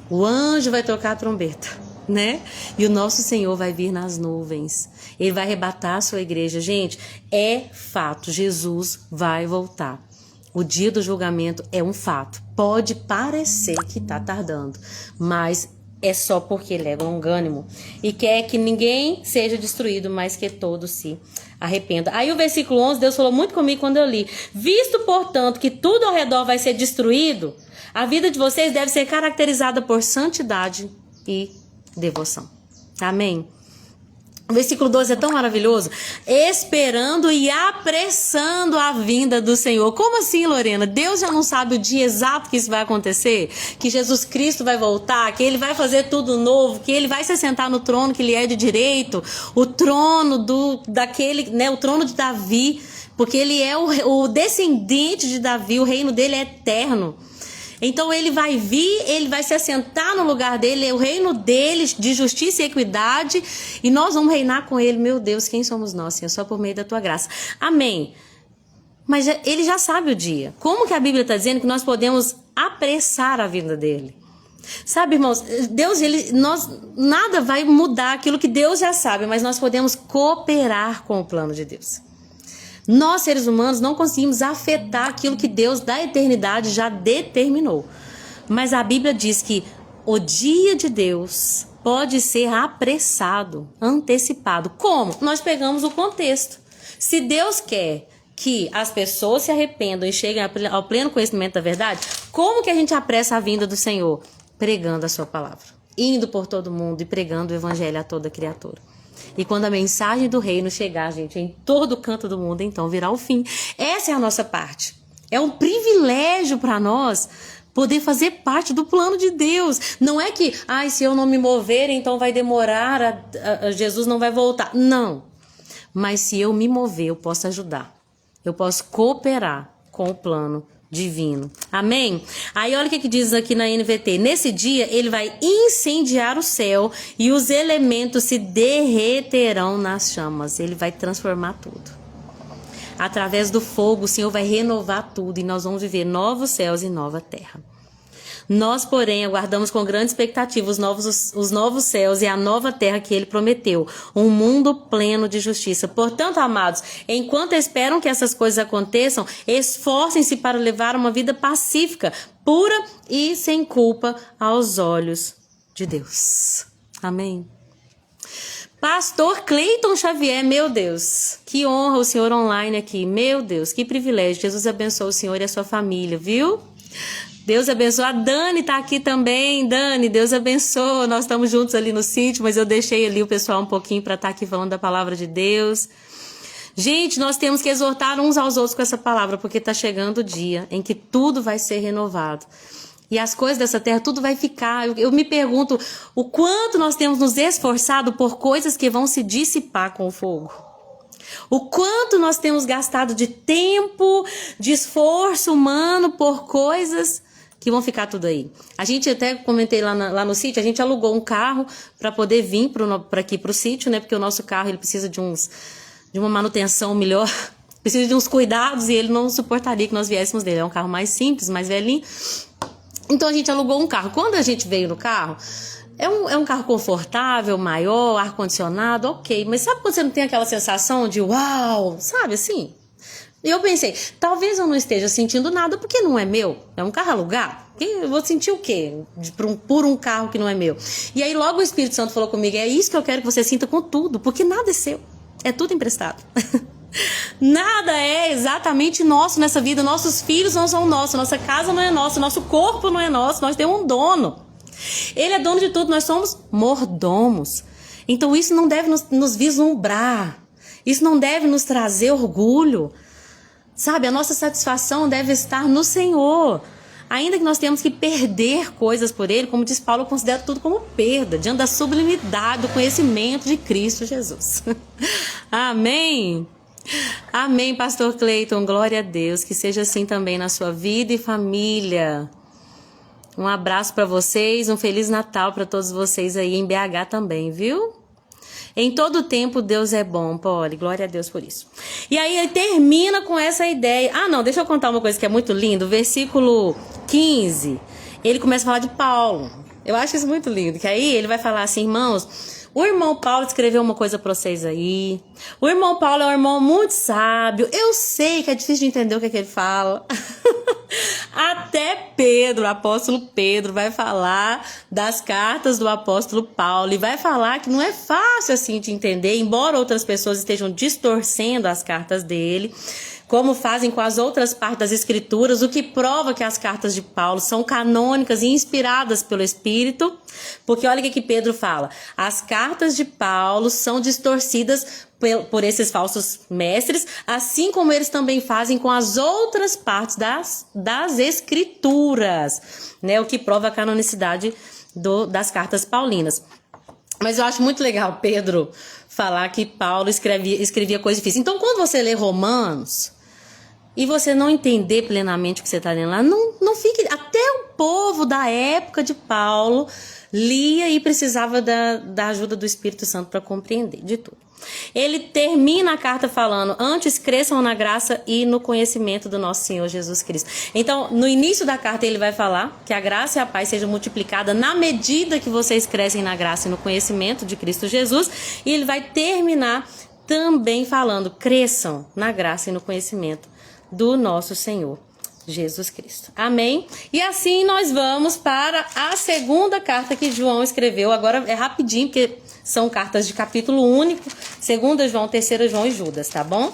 O anjo vai tocar a trombeta. Né? E o nosso Senhor vai vir nas nuvens. Ele vai arrebatar a sua igreja. Gente, é fato. Jesus vai voltar. O dia do julgamento é um fato. Pode parecer que está tardando, mas é só porque ele é longânimo e quer que ninguém seja destruído, mas que todos se arrependam. Aí o versículo 11, Deus falou muito comigo quando eu li. Visto, portanto, que tudo ao redor vai ser destruído, a vida de vocês deve ser caracterizada por santidade e devoção. Amém? O versículo 12 é tão maravilhoso. Esperando e apressando a vinda do Senhor. Como assim, Lorena? Deus já não sabe o dia exato que isso vai acontecer? Que Jesus Cristo vai voltar, que ele vai fazer tudo novo, que ele vai se sentar no trono que lhe é de direito, o trono daquele, né, o trono de Davi, porque ele é o descendente de Davi, o reino dele é eterno. Então ele vai vir, ele vai se assentar no lugar dele, é o reino dele de justiça e equidade, e nós vamos reinar com ele. Meu Deus, quem somos nós, Senhor? Só por meio da tua graça. Amém. Mas ele já sabe o dia. Como que a Bíblia está dizendo que nós podemos apressar a vinda dele? Sabe, irmãos, Deus, nada vai mudar aquilo que Deus já sabe, mas nós podemos cooperar com o plano de Deus. Nós, seres humanos, não conseguimos afetar aquilo que Deus da eternidade já determinou. Mas a Bíblia diz que o dia de Deus pode ser apressado, antecipado. Como? Nós pegamos o contexto. Se Deus quer que as pessoas se arrependam e cheguem ao pleno conhecimento da verdade, como que a gente apressa a vinda do Senhor? Pregando a sua palavra, indo por todo mundo e pregando o evangelho a toda criatura. E quando a mensagem do reino chegar, gente, em todo canto do mundo, então virá o fim. Essa é a nossa parte. É um privilégio para nós poder fazer parte do plano de Deus. Não é que, se eu não me mover, então vai demorar, Jesus não vai voltar. Não. Mas se eu me mover, eu posso ajudar. Eu posso cooperar com o plano divino. Amém? Aí olha o que diz aqui na NVT. Nesse dia ele vai incendiar o céu e os elementos se derreterão nas chamas. Ele vai transformar tudo. Através do fogo o Senhor vai renovar tudo e nós vamos viver novos céus e nova terra. Nós, porém, aguardamos com grande expectativa os novos céus e a nova terra que ele prometeu, um mundo pleno de justiça. Portanto, amados, enquanto esperam que essas coisas aconteçam, esforcem-se para levar uma vida pacífica, pura e sem culpa aos olhos de Deus. Amém. Pastor Cleiton Xavier, meu Deus, que honra o senhor online aqui, meu Deus, que privilégio. Jesus abençoe o senhor e a sua família, viu? Deus abençoe. A Dani tá aqui também. Dani, Deus abençoe. Nós estamos juntos ali no sítio, mas eu deixei ali o pessoal um pouquinho para estar aqui falando da palavra de Deus. Gente, nós temos que exortar uns aos outros com essa palavra, porque está chegando o dia em que tudo vai ser renovado. E as coisas dessa terra, tudo vai ficar. Eu me pergunto o quanto nós temos nos esforçado por coisas que vão se dissipar com o fogo. O quanto nós temos gastado de tempo, de esforço humano por coisas que vão ficar tudo aí. A gente até comentei lá no sítio, a gente alugou um carro para poder vir para aqui para o sítio, né? Porque o nosso carro ele precisa de uma manutenção melhor, precisa de uns cuidados e ele não suportaria que nós viéssemos dele. É um carro mais simples, mais velhinho. Então a gente alugou um carro. Quando a gente veio no carro, é um carro confortável, maior, ar-condicionado, ok. Mas sabe quando você não tem aquela sensação de uau, sabe assim? E eu pensei, talvez eu não esteja sentindo nada porque não é meu. É um carro alugado. Eu vou sentir o quê? Por um carro que não é meu. E aí logo o Espírito Santo falou comigo, é isso que eu quero que você sinta com tudo, porque nada é seu. É tudo emprestado. Nada é exatamente nosso nessa vida. Nossos filhos não são nossos, nossa casa não é nossa, nosso corpo não é nosso, nós temos um dono. Ele é dono de tudo, nós somos mordomos. Então isso não deve nos vislumbrar. Isso não deve nos trazer orgulho. Sabe, a nossa satisfação deve estar no Senhor. Ainda que nós tenhamos que perder coisas por Ele, como diz Paulo, eu considero tudo como perda, diante da sublimidade do conhecimento de Cristo Jesus. Amém? Amém, pastor Cleiton, glória a Deus, que seja assim também na sua vida e família. Um abraço para vocês, um Feliz Natal para todos vocês aí em BH também, viu? Em todo tempo Deus é bom, Polly, glória a Deus por isso. E aí ele termina com essa ideia. Ah, não, deixa eu contar uma coisa que é muito lindo. Versículo 15, ele começa a falar de Paulo. Eu acho isso muito lindo, que aí ele vai falar assim, irmãos, o irmão Paulo escreveu uma coisa para vocês aí. O irmão Paulo é um irmão muito sábio. Eu sei que é difícil de entender o que ele fala. Até Pedro, o apóstolo Pedro, vai falar das cartas do apóstolo Paulo e vai falar que não é fácil assim de entender, embora outras pessoas estejam distorcendo as cartas dele, como fazem com as outras partes das escrituras, o que prova que as cartas de Paulo são canônicas e inspiradas pelo Espírito, porque olha o que Pedro fala, as cartas de Paulo são distorcidas por esses falsos mestres, assim como eles também fazem com as outras partes das escrituras, né? O que prova a canonicidade das cartas paulinas. Mas eu acho muito legal Pedro falar que Paulo escrevia coisas difíceis. Então, quando você lê Romanos e você não entender plenamente o que você está lendo lá, não fique... Até o povo da época de Paulo lia e precisava da ajuda do Espírito Santo para compreender de tudo. Ele termina a carta falando, antes cresçam na graça e no conhecimento do nosso Senhor Jesus Cristo. Então, no início da carta ele vai falar que a graça e a paz sejam multiplicadas na medida que vocês crescem na graça e no conhecimento de Cristo Jesus. E ele vai terminar também falando, cresçam na graça e no conhecimento do nosso Senhor Jesus Cristo. Amém? E assim nós vamos para a segunda carta que João escreveu. Agora é rapidinho, porque são cartas de capítulo único, 2 João, 3 João e Judas, tá bom?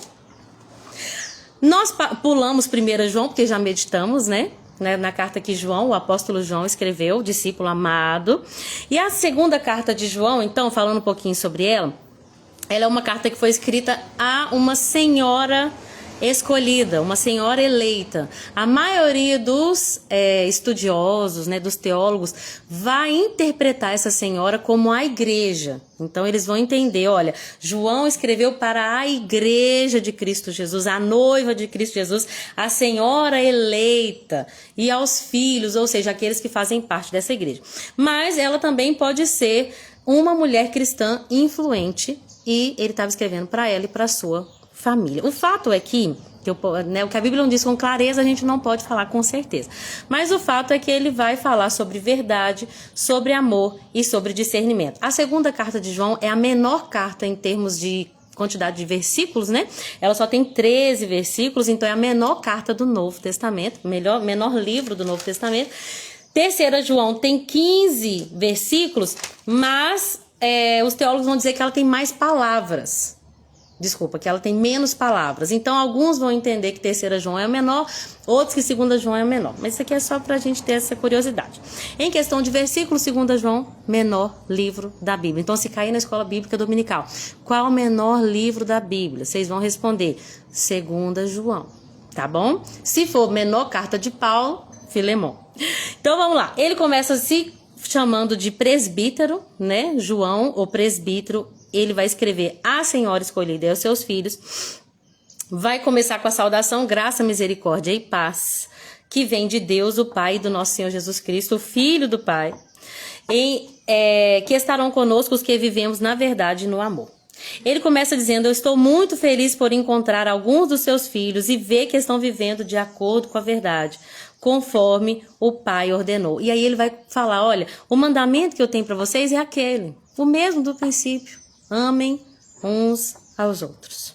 Nós pulamos 1 João, porque já meditamos, né? Na carta que João, o apóstolo João escreveu, discípulo amado. E a segunda carta de João, então, falando um pouquinho sobre ela é uma carta que foi escrita a uma senhora escolhida, uma senhora eleita. A maioria dos estudiosos, né, dos teólogos, vai interpretar essa senhora como a igreja. Então eles vão entender, olha, João escreveu para a igreja de Cristo Jesus, a noiva de Cristo Jesus, a senhora eleita e aos filhos, ou seja, aqueles que fazem parte dessa igreja. Mas ela também pode ser uma mulher cristã influente e ele estava escrevendo para ela e para a sua família. O fato é que, o que a Bíblia não diz com clareza, a gente não pode falar com certeza. Mas o fato é que ele vai falar sobre verdade, sobre amor e sobre discernimento. A segunda carta de João é a menor carta em termos de quantidade de versículos, né? Ela só tem 13 versículos, então é a menor carta do Novo Testamento, menor livro do Novo Testamento. 3 João tem 15 versículos, mas os teólogos vão dizer que ela tem mais palavras. Desculpa, que ela tem menos palavras. Então, alguns vão entender que 3 João é a menor, outros que 2 João é a menor. Mas isso aqui é só para a gente ter essa curiosidade. Em questão de versículo, 2 João, menor livro da Bíblia. Então, se cair na escola bíblica dominical, qual o menor livro da Bíblia? Vocês vão responder, 2 João, tá bom? Se for menor carta de Paulo, Filemão. Então, vamos lá. Ele começa se chamando de presbítero, né? João, o presbítero. Ele vai escrever a senhora escolhida e aos seus filhos. Vai começar com a saudação, graça, misericórdia e paz, que vem de Deus, o Pai, e do nosso Senhor Jesus Cristo, o Filho do Pai, que estarão conosco os que vivemos na verdade e no amor. Ele começa dizendo, eu estou muito feliz por encontrar alguns dos seus filhos e ver que estão vivendo de acordo com a verdade. conforme o Pai ordenou. E aí ele vai falar, olha, o mandamento que eu tenho para vocês é aquele, o mesmo do princípio. Amem uns aos outros.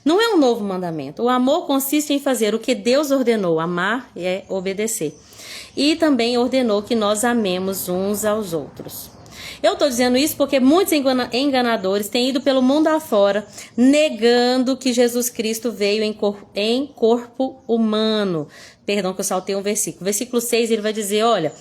Não é um novo mandamento. O amor consiste em fazer o que Deus ordenou. Amar é obedecer. E também ordenou que nós amemos uns aos outros. Eu estou dizendo isso porque muitos enganadores têm ido pelo mundo afora, negando que Jesus Cristo veio em corpo humano. Perdão que eu saltei um versículo. Versículo 6, ele vai dizer, olha,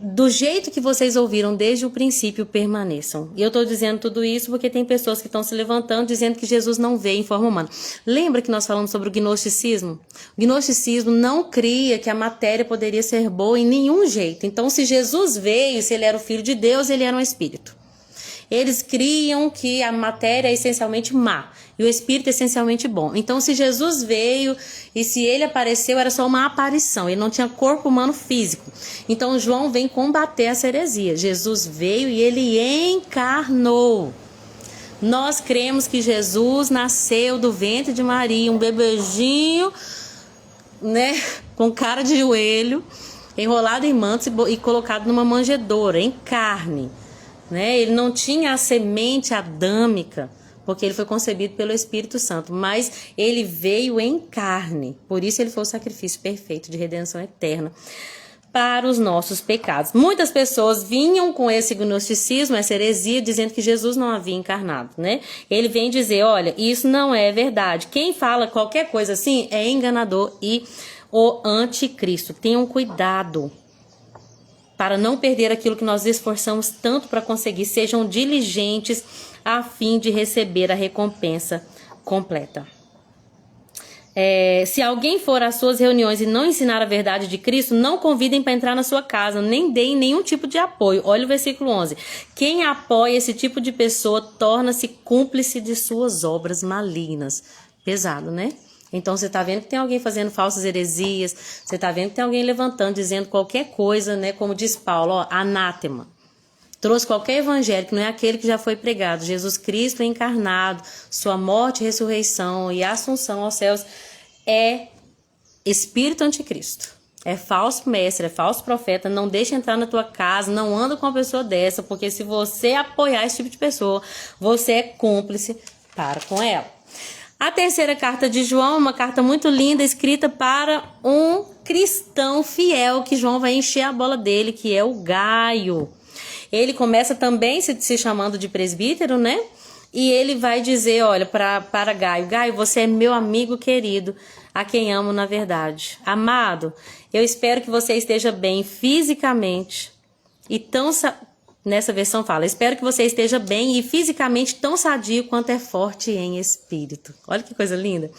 do jeito que vocês ouviram desde o princípio, permaneçam. E eu estou dizendo tudo isso porque tem pessoas que estão se levantando dizendo que Jesus não veio em forma humana. Lembra que nós falamos sobre o gnosticismo? O gnosticismo não cria que a matéria poderia ser boa em nenhum jeito. Então, se Jesus veio, se ele era o Filho de Deus, ele era um espírito. Eles criam que a matéria é essencialmente má e o espírito é essencialmente bom. Então, se Jesus veio e se ele apareceu, era só uma aparição. Ele não tinha corpo humano físico. Então, João vem combater essa heresia. Jesus veio e ele encarnou. Nós cremos que Jesus nasceu do ventre de Maria, um bebezinho, né, com cara de joelho, enrolado em mantos e colocado numa manjedoura, em carne. Né? Ele não tinha a semente adâmica, porque ele foi concebido pelo Espírito Santo, mas ele veio em carne. Por isso ele foi o sacrifício perfeito de redenção eterna para os nossos pecados. Muitas pessoas vinham com esse gnosticismo, essa heresia, dizendo que Jesus não havia encarnado, né? Ele vem dizer, olha, isso não é verdade. Quem fala qualquer coisa assim é enganador e o anticristo. Tenham cuidado para não perder aquilo que nós esforçamos tanto para conseguir. Sejam diligentes a fim de receber a recompensa completa. Se alguém for às suas reuniões e não ensinar a verdade de Cristo, não convidem para entrar na sua casa, nem deem nenhum tipo de apoio. Olha o versículo 11. Quem apoia esse tipo de pessoa torna-se cúmplice de suas obras malignas. Pesado, né? Então, você está vendo que tem alguém fazendo falsas heresias, você está vendo que tem alguém levantando, dizendo qualquer coisa, né? Como diz Paulo, ó, anátema. Trouxe qualquer evangelho que não é aquele que já foi pregado. Jesus Cristo encarnado, sua morte, ressurreição e assunção aos céus é espírito anticristo. É falso mestre, é falso profeta. Não deixa entrar na tua casa, não anda com uma pessoa dessa, porque se você apoiar esse tipo de pessoa, você é cúmplice para com ela. A terceira carta de João, uma carta muito linda, escrita para um cristão fiel, que João vai encher a bola dele, que é o Gaio. Ele começa também se chamando de presbítero, né? E ele vai dizer, olha, para Gaio, Gaio, você é meu amigo querido, a quem amo na verdade. Amado, eu espero que você esteja bem fisicamente e tão... Nessa versão fala, espero que você esteja bem e fisicamente tão sadio quanto é forte em espírito. Olha que coisa linda.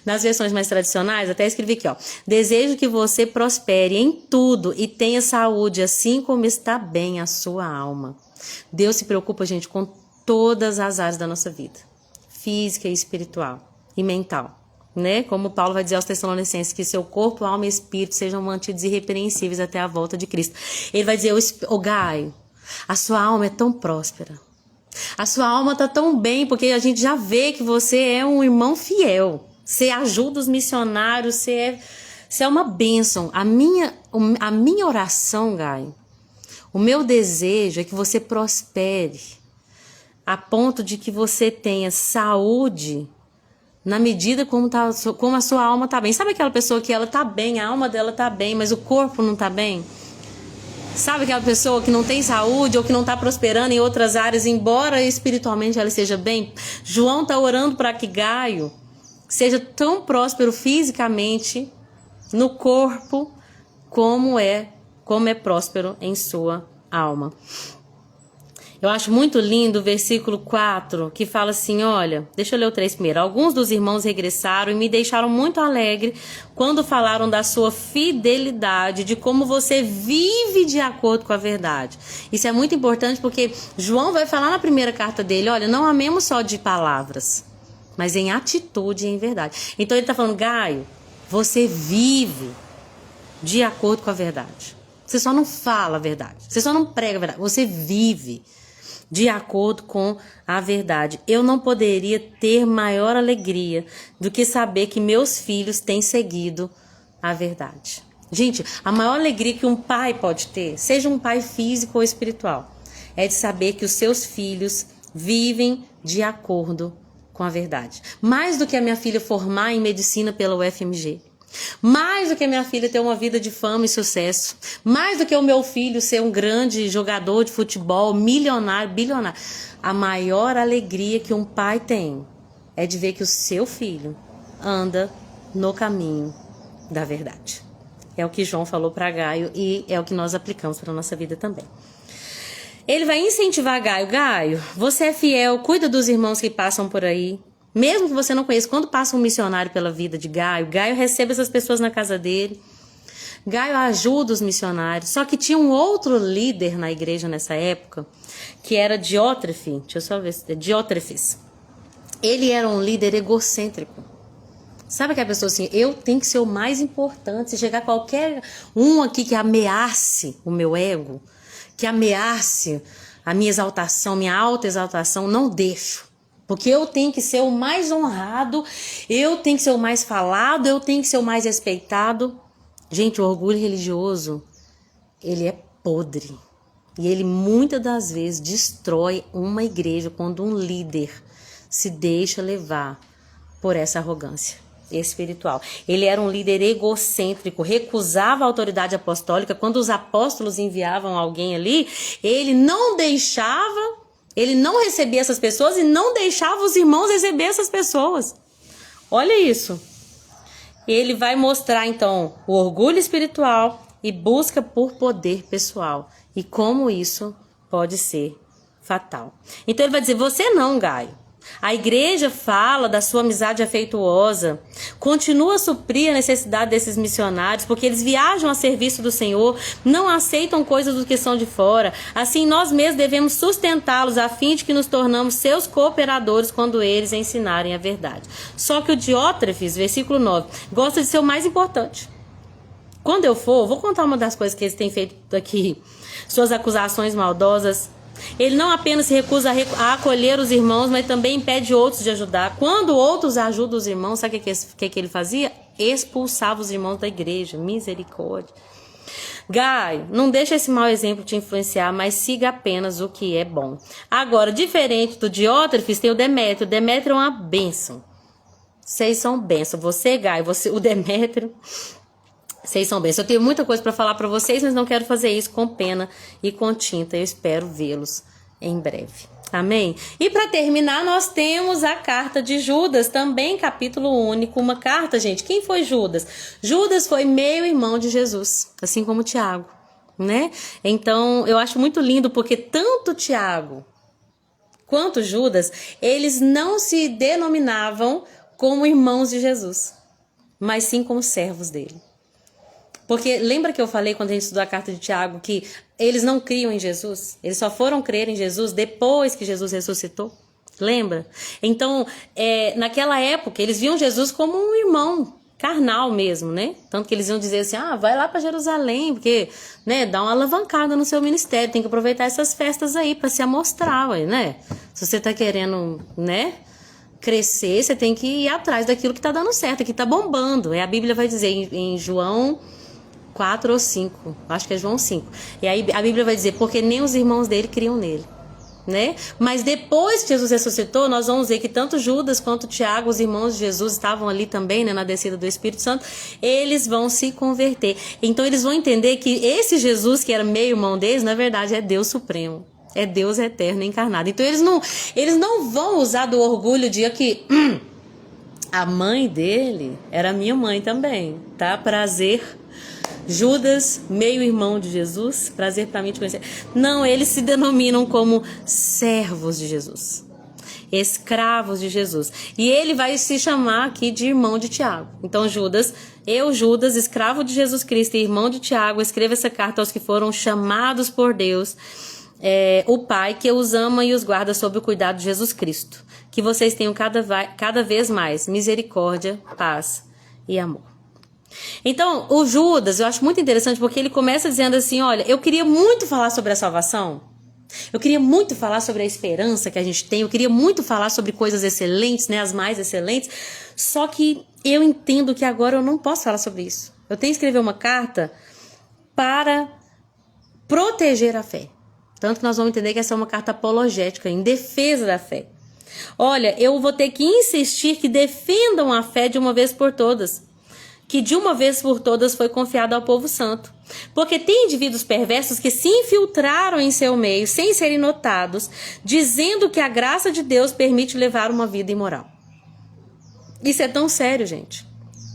Nas versões mais tradicionais, até escrevi aqui, ó. Desejo que você prospere em tudo e tenha saúde, assim como está bem a sua alma. Deus se preocupa, gente, com todas as áreas da nossa vida. Física e espiritual e mental. Né? Como Paulo vai dizer aos Tessalonicenses, que seu corpo, alma e espírito sejam mantidos irrepreensíveis até a volta de Cristo. Ele vai dizer, ô Gaio, a sua alma é tão próspera. A sua alma está tão bem, porque a gente já vê que você é um irmão fiel. Você ajuda os missionários, você é uma bênção. A minha oração, Gaio, o meu desejo é que você prospere a ponto de que você tenha saúde na medida como a sua alma está bem. Sabe aquela pessoa que ela está bem, a alma dela está bem, mas o corpo não está bem? Sabe aquela pessoa que não tem saúde ou que não está prosperando em outras áreas, embora espiritualmente ela esteja bem? João está orando para que Gaio seja tão próspero fisicamente no corpo como é próspero em sua alma. Eu acho muito lindo o versículo 4, que fala assim, olha, deixa eu ler o 3 primeiro. Alguns dos irmãos regressaram e me deixaram muito alegre quando falaram da sua fidelidade, de como você vive de acordo com a verdade. Isso é muito importante porque João vai falar na primeira carta dele, olha, não amemos só de palavras, mas em atitude e em verdade. Então ele está falando, Gaio, você vive de acordo com a verdade. Você só não fala a verdade, você só não prega a verdade, você vive. de acordo com a verdade. Eu não poderia ter maior alegria do que saber que meus filhos têm seguido a verdade. Gente, a maior alegria que um pai pode ter, seja um pai físico ou espiritual, é de saber que os seus filhos vivem de acordo com a verdade. Mais do que a minha filha formar em medicina pela UFMG, mais do que a minha filha ter uma vida de fama e sucesso, mais do que o meu filho ser um grande jogador de futebol, milionário, bilionário, a maior alegria que um pai tem é de ver que o seu filho anda no caminho da verdade. É o que João falou para Gaio e é o que nós aplicamos para a nossa vida também. Ele vai incentivar Gaio. Gaio, você é fiel, cuida dos irmãos que passam por aí. Mesmo que você não conheça, quando passa um missionário pela vida de Gaio, Gaio recebe essas pessoas na casa dele. Gaio ajuda os missionários. Só que tinha um outro líder na igreja nessa época, que era Diótrefes. Deixa eu só ver se é Diótrefes. Ele era um líder egocêntrico. Sabe aquela pessoa assim, eu tenho que ser o mais importante. Se chegar qualquer um aqui que ameace o meu ego, que ameace a minha exaltação, minha autoexaltação, não deixo. Porque eu tenho que ser o mais honrado, eu tenho que ser o mais falado, eu tenho que ser o mais respeitado. Gente, o orgulho religioso, ele é podre. E ele muitas das vezes destrói uma igreja quando um líder se deixa levar por essa arrogância espiritual. Ele era um líder egocêntrico, recusava a autoridade apostólica. Quando os apóstolos enviavam alguém ali, ele não deixava... Ele não recebia essas pessoas e não deixava os irmãos receber essas pessoas. Olha isso. Ele vai mostrar, então, o orgulho espiritual e busca por poder pessoal. E como isso pode ser fatal. Então ele vai dizer, você não, Gaio. A igreja fala da sua amizade afetuosa, continua a suprir a necessidade desses missionários, porque eles viajam a serviço do Senhor, não aceitam coisas do que são de fora. Assim, nós mesmos devemos sustentá-los a fim de que nos tornamos seus cooperadores quando eles ensinarem a verdade. Só que o Diótrefes, versículo 9, gosta de ser o mais importante. Quando eu for, vou contar uma das coisas que eles têm feito aqui, suas acusações maldosas. Ele não apenas se recusa a acolher os irmãos, mas também impede outros de ajudar. Quando outros ajudam os irmãos, sabe o que ele fazia? Expulsava os irmãos da igreja. Misericórdia. Gaio, não deixa esse mau exemplo te influenciar, mas siga apenas o que é bom. Agora, diferente do Diótrefes, tem o Demétrio. O Demétrio é uma bênção. Vocês são bênção. Você, Gaio, o Demétrio... Vocês são bênçãos. Eu tenho muita coisa para falar para vocês, mas não quero fazer isso com pena e com tinta. Eu espero vê-los em breve. Amém? E para terminar, nós temos a carta de Judas, também capítulo único. Uma carta, gente. Quem foi Judas? Judas foi meio-irmão de Jesus, assim como Tiago, né? Então, eu acho muito lindo porque tanto Tiago quanto Judas, eles não se denominavam como irmãos de Jesus, mas sim como servos dele. Porque lembra que eu falei quando a gente estudou a carta de Tiago que eles não criam em Jesus? Eles só foram crer em Jesus depois que Jesus ressuscitou? Lembra? Então, naquela época, eles viam Jesus como um irmão carnal mesmo, né? Tanto que eles iam dizer assim, vai lá para Jerusalém, porque, né, dá uma alavancada no seu ministério, tem que aproveitar essas festas aí para se amostrar, né? Se você tá querendo, né, crescer, você tem que ir atrás daquilo que tá dando certo, que tá bombando. A Bíblia vai dizer em João 4 ou 5, acho que é João 5. E aí a Bíblia vai dizer, porque nem os irmãos dele criam nele, né? Mas depois que Jesus ressuscitou, nós vamos ver que tanto Judas quanto Tiago, os irmãos de Jesus, estavam ali também, né, na descida do Espírito Santo, eles vão se converter. Então eles vão entender que esse Jesus, que era meio irmão deles, na verdade é Deus Supremo, é Deus eterno encarnado. Então eles não vão usar do orgulho de que a mãe dele era minha mãe também, tá? Prazer, Judas, meio-irmão de Jesus, prazer para mim te conhecer. Não, eles se denominam como servos de Jesus, escravos de Jesus. E ele vai se chamar aqui de irmão de Tiago. Então Judas, escravo de Jesus Cristo e irmão de Tiago, escreva essa carta aos que foram chamados por Deus, o Pai, que os ama e os guarda sob o cuidado de Jesus Cristo. Que vocês tenham cada vez mais misericórdia, paz e amor. Então, o Judas, eu acho muito interessante porque ele começa dizendo assim, olha, eu queria muito falar sobre a salvação, Eu queria muito falar sobre a esperança que a gente tem, eu queria muito falar sobre coisas excelentes, né, as mais excelentes, só que eu entendo que agora eu não posso falar sobre isso. Eu tenho que escrever uma carta para proteger a fé. Tanto que nós vamos entender que essa é uma carta apologética, em defesa da fé. Olha, eu vou ter que insistir que defendam a fé de uma vez por todas, que de uma vez por todas foi confiada ao povo santo. Porque tem indivíduos perversos que se infiltraram em seu meio, sem serem notados, dizendo que a graça de Deus permite levar uma vida imoral. Isso é tão sério, gente.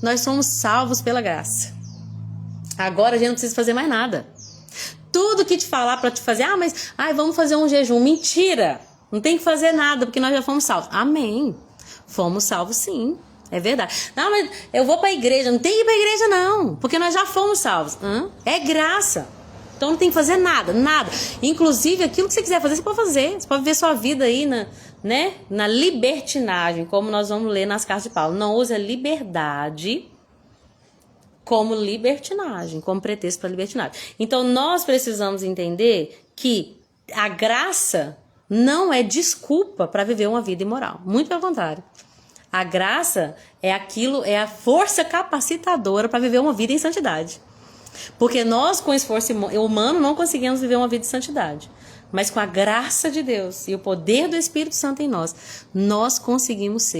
Nós somos salvos pela graça. Agora a gente não precisa fazer mais nada. Tudo que te falar para te fazer, vamos fazer um jejum. Mentira! Não tem que fazer nada, porque nós já fomos salvos. Amém. Fomos salvos, sim. É verdade. Não, mas eu vou para a igreja. Não tem que ir para a igreja, não. Porque nós já fomos salvos. É graça. Então não tem que fazer nada, nada. Inclusive, aquilo que você quiser fazer, você pode fazer. Você pode viver sua vida aí na libertinagem, como nós vamos ler nas cartas de Paulo. Não use a liberdade como libertinagem, como pretexto para libertinagem. Então nós precisamos entender que a graça não é desculpa para viver uma vida imoral. Muito pelo contrário. A graça é a força capacitadora para viver uma vida em santidade. Porque nós, com esforço humano, não conseguimos viver uma vida de santidade. Mas com a graça de Deus e o poder do Espírito Santo em nós conseguimos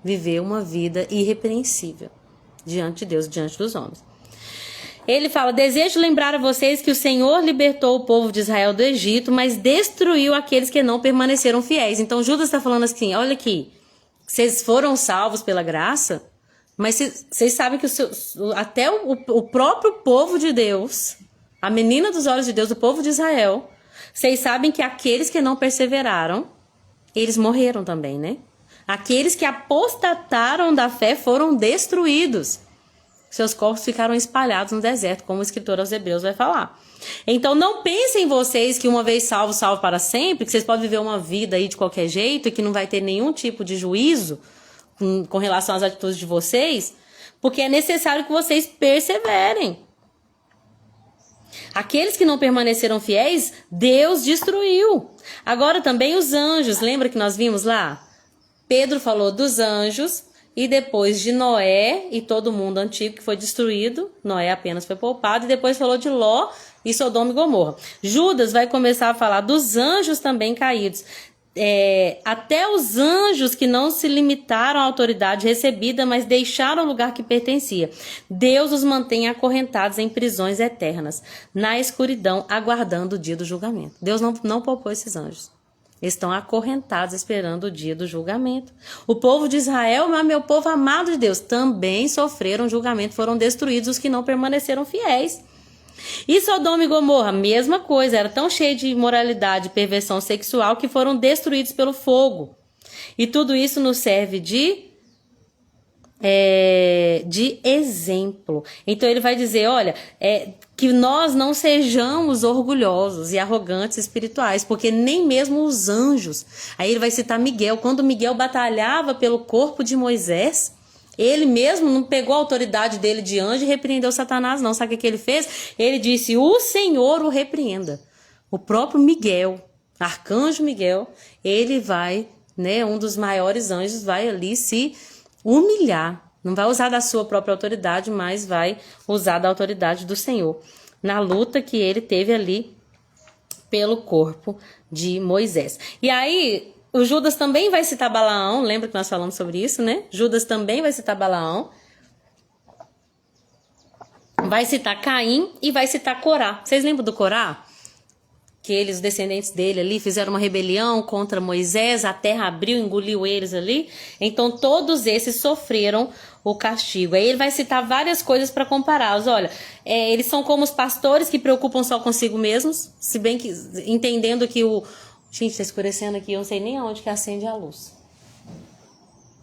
viver uma vida irrepreensível diante de Deus, diante dos homens. Ele fala: desejo lembrar a vocês que o Senhor libertou o povo de Israel do Egito, mas destruiu aqueles que não permaneceram fiéis. Então Judas está falando assim, olha aqui, vocês foram salvos pela graça, mas vocês sabem que até o próprio povo de Deus, a menina dos olhos de Deus, o povo de Israel, vocês sabem que aqueles que não perseveraram, eles morreram também, né? Aqueles que apostataram da fé foram destruídos. Seus corpos ficaram espalhados no deserto, como o escritor aos Hebreus vai falar. Então não pensem vocês que uma vez salvo para sempre, que vocês podem viver uma vida aí de qualquer jeito e que não vai ter nenhum tipo de juízo com relação às atitudes de vocês, porque é necessário que vocês perseverem. Aqueles que não permaneceram fiéis, Deus destruiu. Agora também os anjos, lembra que nós vimos lá? Pedro falou dos anjos e depois de Noé e todo mundo antigo que foi destruído. Noé apenas foi poupado, e depois falou de Ló e Sodoma e Gomorra. Judas vai começar a falar dos anjos também caídos. Até os anjos que não se limitaram à autoridade recebida, mas deixaram o lugar que pertencia. Deus os mantém acorrentados em prisões eternas, na escuridão, aguardando o dia do julgamento. Deus não poupou esses anjos. Eles estão acorrentados esperando o dia do julgamento. O povo de Israel, meu povo amado de Deus, também sofreram julgamento, foram destruídos os que não permaneceram fiéis. E Sodoma e Gomorra, mesma coisa, era tão cheio de imoralidade e perversão sexual que foram destruídos pelo fogo. E tudo isso nos serve de exemplo. Então ele vai dizer, olha, que nós não sejamos orgulhosos e arrogantes espirituais, porque nem mesmo os anjos. Aí ele vai citar Miguel. Quando Miguel batalhava pelo corpo de Moisés, ele mesmo não pegou a autoridade dele de anjo e repreendeu Satanás, não. Sabe o que ele fez? Ele disse, o Senhor o repreenda. O próprio Miguel, arcanjo Miguel, ele vai, um dos maiores anjos, vai ali se humilhar. Não vai usar da sua própria autoridade, mas vai usar da autoridade do Senhor, na luta que ele teve ali pelo corpo de Moisés. E aí, o Judas também vai citar Balaão, lembra que nós falamos sobre isso, né? Judas também vai citar Balaão, vai citar Caim e vai citar Corá. Vocês lembram do Corá? Que os descendentes dele ali fizeram uma rebelião contra Moisés, a terra abriu, engoliu eles ali. Então todos esses sofreram o castigo. Aí ele vai citar várias coisas para compará-los. Olha, eles são como os pastores que preocupam só consigo mesmos, se bem que entendendo que Gente, tá escurecendo aqui, eu não sei nem aonde que acende a luz.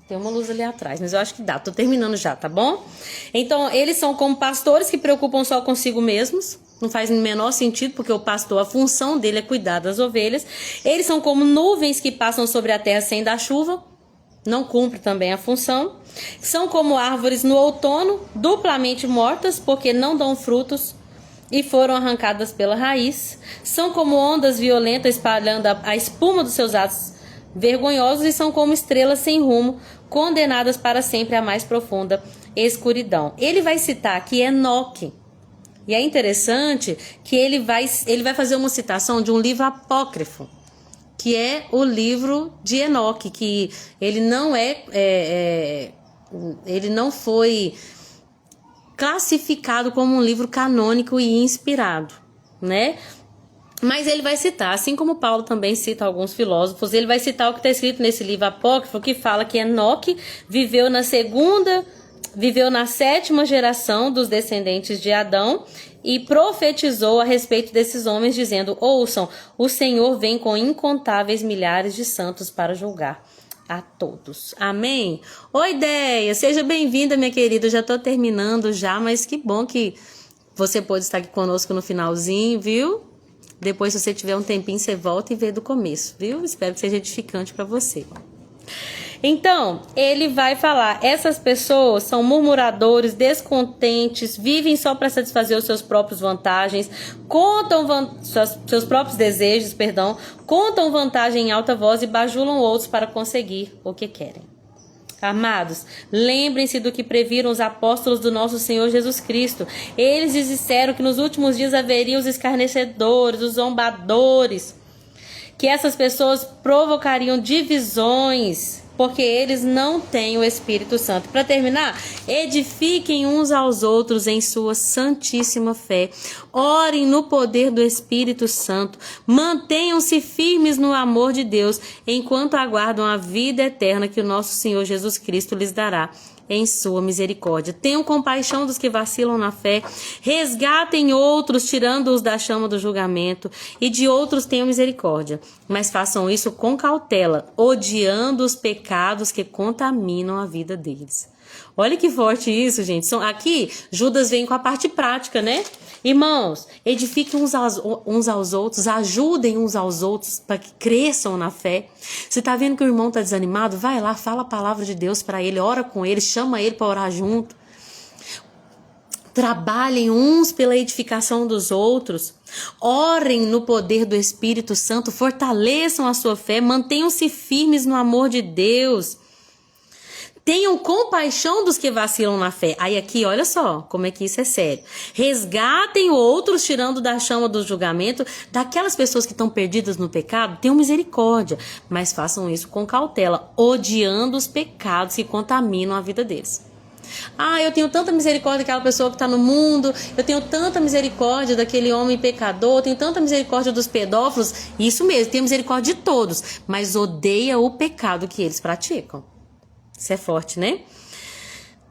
Tem uma luz ali atrás, mas eu acho que dá. Tô terminando já, tá bom? Então, eles são como pastores que preocupam só consigo mesmos. Não faz o menor sentido, porque o pastor, a função dele é cuidar das ovelhas. Eles são como nuvens que passam sobre a terra sem dar chuva. Não cumpre também a função. São como árvores no outono, duplamente mortas, porque não dão frutos. e foram arrancadas pela raiz. São como ondas violentas espalhando a espuma dos seus atos vergonhosos e são como estrelas sem rumo, condenadas para sempre à mais profunda escuridão. Ele vai citar aqui Enoque. E é interessante que ele vai fazer uma citação de um livro apócrifo, que é o livro de Enoque, que ele não ele não foi classificado como um livro canônico e inspirado, né? Mas ele vai citar, assim como Paulo também cita alguns filósofos, ele vai citar o que está escrito nesse livro apócrifo, que fala que Enoque viveu na 7ª geração dos descendentes de Adão e profetizou a respeito desses homens, dizendo: ouçam, o Senhor vem com incontáveis milhares de santos para julgar a todos. Amém? Oi, Ideia, seja bem-vinda, minha querida. Eu já estou terminando já, mas que bom que você pôde estar aqui conosco no finalzinho, viu? Depois, se você tiver um tempinho, você volta e vê do começo, viu? Espero que seja edificante para você. Então, ele vai falar, essas pessoas são murmuradores, descontentes, vivem só para satisfazer os seus próprios vantagens, seus próprios desejos, contam vantagem em alta voz e bajulam outros para conseguir o que querem. Amados, lembrem-se do que previram os apóstolos do nosso Senhor Jesus Cristo. Eles disseram que nos últimos dias haveriam os escarnecedores, os zombadores, que essas pessoas provocariam divisões, porque eles não têm o Espírito Santo. Para terminar, edifiquem uns aos outros em sua santíssima fé. Orem no poder do Espírito Santo. Mantenham-se firmes no amor de Deus, enquanto aguardam a vida eterna que o nosso Senhor Jesus Cristo lhes dará em sua misericórdia. Tenham compaixão dos que vacilam na fé, resgatem outros, tirando-os da chama do julgamento, e de outros tenham misericórdia, mas façam isso com cautela, odiando os pecados que contaminam a vida deles. Olha que forte isso, gente. Aqui, Judas vem com a parte prática, né? Irmãos, edifiquem uns aos outros, ajudem uns aos outros para que cresçam na fé. Você está vendo que o irmão está desanimado? Vai lá, fala a palavra de Deus para ele, ora com ele, chama ele para orar junto. Trabalhem uns pela edificação dos outros. Orem no poder do Espírito Santo, fortaleçam a sua fé, mantenham-se firmes no amor de Deus. Tenham compaixão dos que vacilam na fé. Aí aqui, olha só como é que isso é sério. Resgatem outros, tirando da chama do julgamento, daquelas pessoas que estão perdidas no pecado, tenham misericórdia, mas façam isso com cautela, odiando os pecados que contaminam a vida deles. Eu tenho tanta misericórdia daquela pessoa que está no mundo, eu tenho tanta misericórdia daquele homem pecador, eu tenho tanta misericórdia dos pedófilos. Isso mesmo, tenho misericórdia de todos, mas odeia o pecado que eles praticam. Isso é forte, né?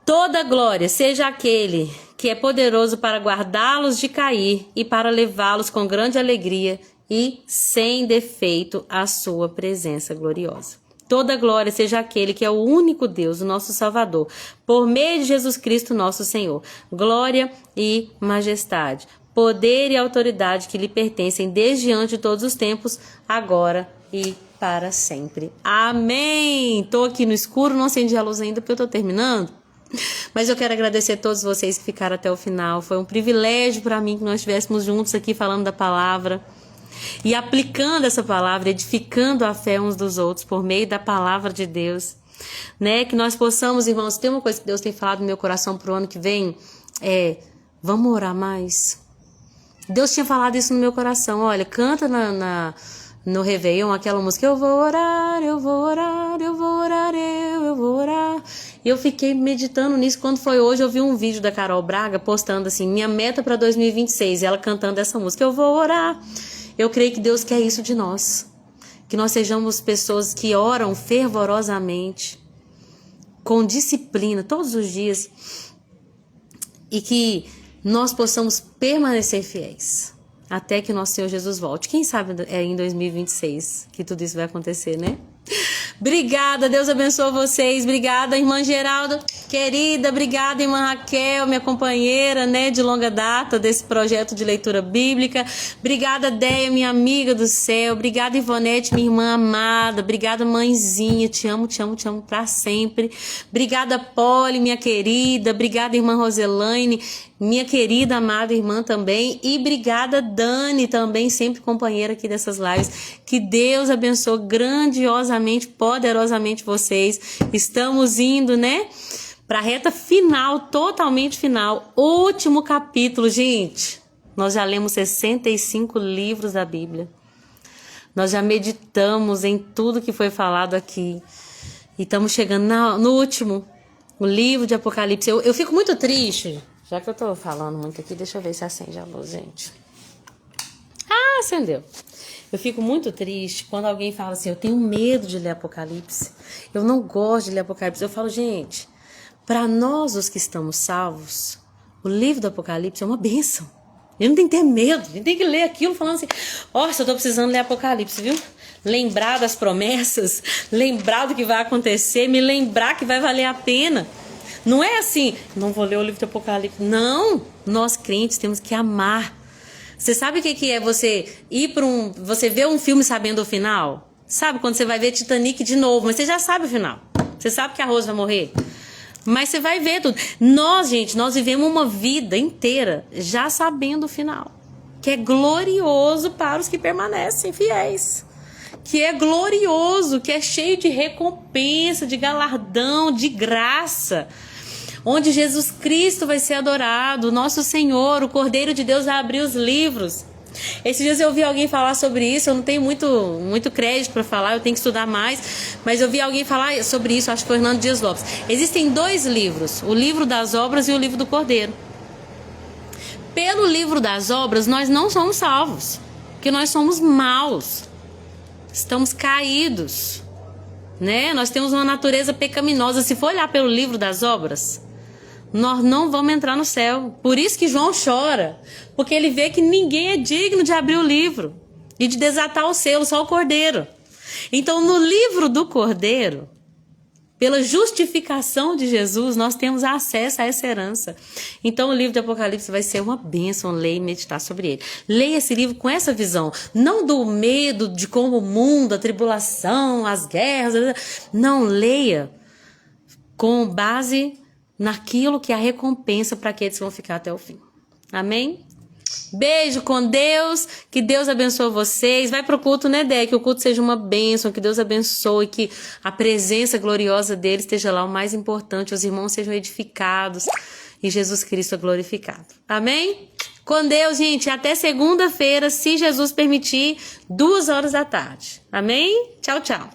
Toda glória seja aquele que é poderoso para guardá-los de cair e para levá-los com grande alegria e sem defeito à sua presença gloriosa. Toda glória seja aquele que é o único Deus, o nosso Salvador, por meio de Jesus Cristo, nosso Senhor. Glória e majestade, poder e autoridade que lhe pertencem desde antes de todos os tempos, agora e para sempre. Amém! Tô aqui no escuro, não acendi a luz ainda porque eu tô terminando. Mas eu quero agradecer a todos vocês que ficaram até o final. Foi um privilégio para mim que nós estivéssemos juntos aqui falando da palavra e aplicando essa palavra, edificando a fé uns dos outros por meio da palavra de Deus, né? Que nós possamos, irmãos, tem uma coisa que Deus tem falado no meu coração pro ano que vem, vamos orar mais. Deus tinha falado isso no meu coração. Olha, canta no Réveillon, aquela música, eu vou orar, eu vou orar, eu vou orar, eu vou orar. E eu fiquei meditando nisso. Quando foi hoje, eu vi um vídeo da Carol Braga postando assim, minha meta para 2026, e ela cantando essa música, eu vou orar. Eu creio que Deus quer isso de nós, que nós sejamos pessoas que oram fervorosamente, com disciplina, todos os dias, e que nós possamos permanecer fiéis até que o nosso Senhor Jesus volte. Quem sabe é em 2026 que tudo isso vai acontecer, né? Obrigada, Deus abençoe vocês. Obrigada, irmã Geralda, querida. Obrigada, irmã Raquel, minha companheira, né, de longa data desse projeto de leitura bíblica. Obrigada, Deia, minha amiga do céu. Obrigada, Ivonete, minha irmã amada. Obrigada, mãezinha. Te amo pra sempre. Obrigada, Polly, minha querida. Obrigada, irmã Roselaine. minha querida, amada irmã também. E obrigada, Dani, também, sempre companheira aqui dessas lives. Que Deus abençoe grandiosamente, poderosamente vocês. Estamos indo, né, para a reta final, totalmente final. Último capítulo, gente. Nós já lemos 65 livros da Bíblia. Nós já meditamos em tudo que foi falado aqui. E estamos chegando no último, o livro de Apocalipse. Eu fico muito triste, já que eu tô falando muito aqui, deixa eu ver se acende a luz, gente. Ah, acendeu. Eu fico muito triste quando alguém fala assim, eu tenho medo de ler Apocalipse. Eu não gosto de ler Apocalipse. Eu falo, gente, para nós os que estamos salvos, o livro do Apocalipse é uma bênção. A gente não tem que ter medo, a gente tem que ler aquilo falando assim, nossa, eu tô precisando ler Apocalipse, viu? Lembrar das promessas, lembrar do que vai acontecer, me lembrar que vai valer a pena. Não é assim, não vou ler o livro do Apocalipse. Não, nós crentes temos que amar. Você sabe o que é você ir para você ver um filme sabendo o final? Sabe quando você vai ver Titanic de novo, mas você já sabe o final. Você sabe que a Rose vai morrer. Mas você vai ver tudo. Nós, gente, nós vivemos uma vida inteira já sabendo o final. Que é glorioso para os que permanecem fiéis. Que é glorioso, que é cheio de recompensa, de galardão, de graça. Onde Jesus Cristo vai ser adorado, o nosso Senhor, o Cordeiro de Deus vai abrir os livros. Esses dias eu ouvi alguém falar sobre isso, eu não tenho muito crédito para falar, eu tenho que estudar mais, mas eu vi alguém falar sobre isso, acho que foi Hernando Dias Lopes. Existem 2 livros, o livro das obras e o livro do Cordeiro. Pelo livro das obras, nós não somos salvos, porque nós somos maus, estamos caídos, né? Nós temos uma natureza pecaminosa. Se for olhar pelo livro das obras, nós não vamos entrar no céu. Por isso que João chora, porque ele vê que ninguém é digno de abrir o livro e de desatar o selo, só o Cordeiro. Então, no livro do Cordeiro, pela justificação de Jesus, nós temos acesso a essa herança. Então, o livro de Apocalipse vai ser uma bênção ler e meditar sobre ele. Leia esse livro com essa visão, não do medo de como o mundo, a tribulação, as guerras. Não, leia com base naquilo que é a recompensa para aqueles que vão ficar até o fim. Amém? Beijo com Deus, que Deus abençoe vocês. Vai pro culto, né, Dé? Que o culto seja uma bênção, que Deus abençoe, que a presença gloriosa dele esteja lá, o mais importante, os irmãos sejam edificados e Jesus Cristo é glorificado. Amém? Com Deus, gente, até segunda-feira, se Jesus permitir, 2 horas da tarde. Amém? Tchau, tchau.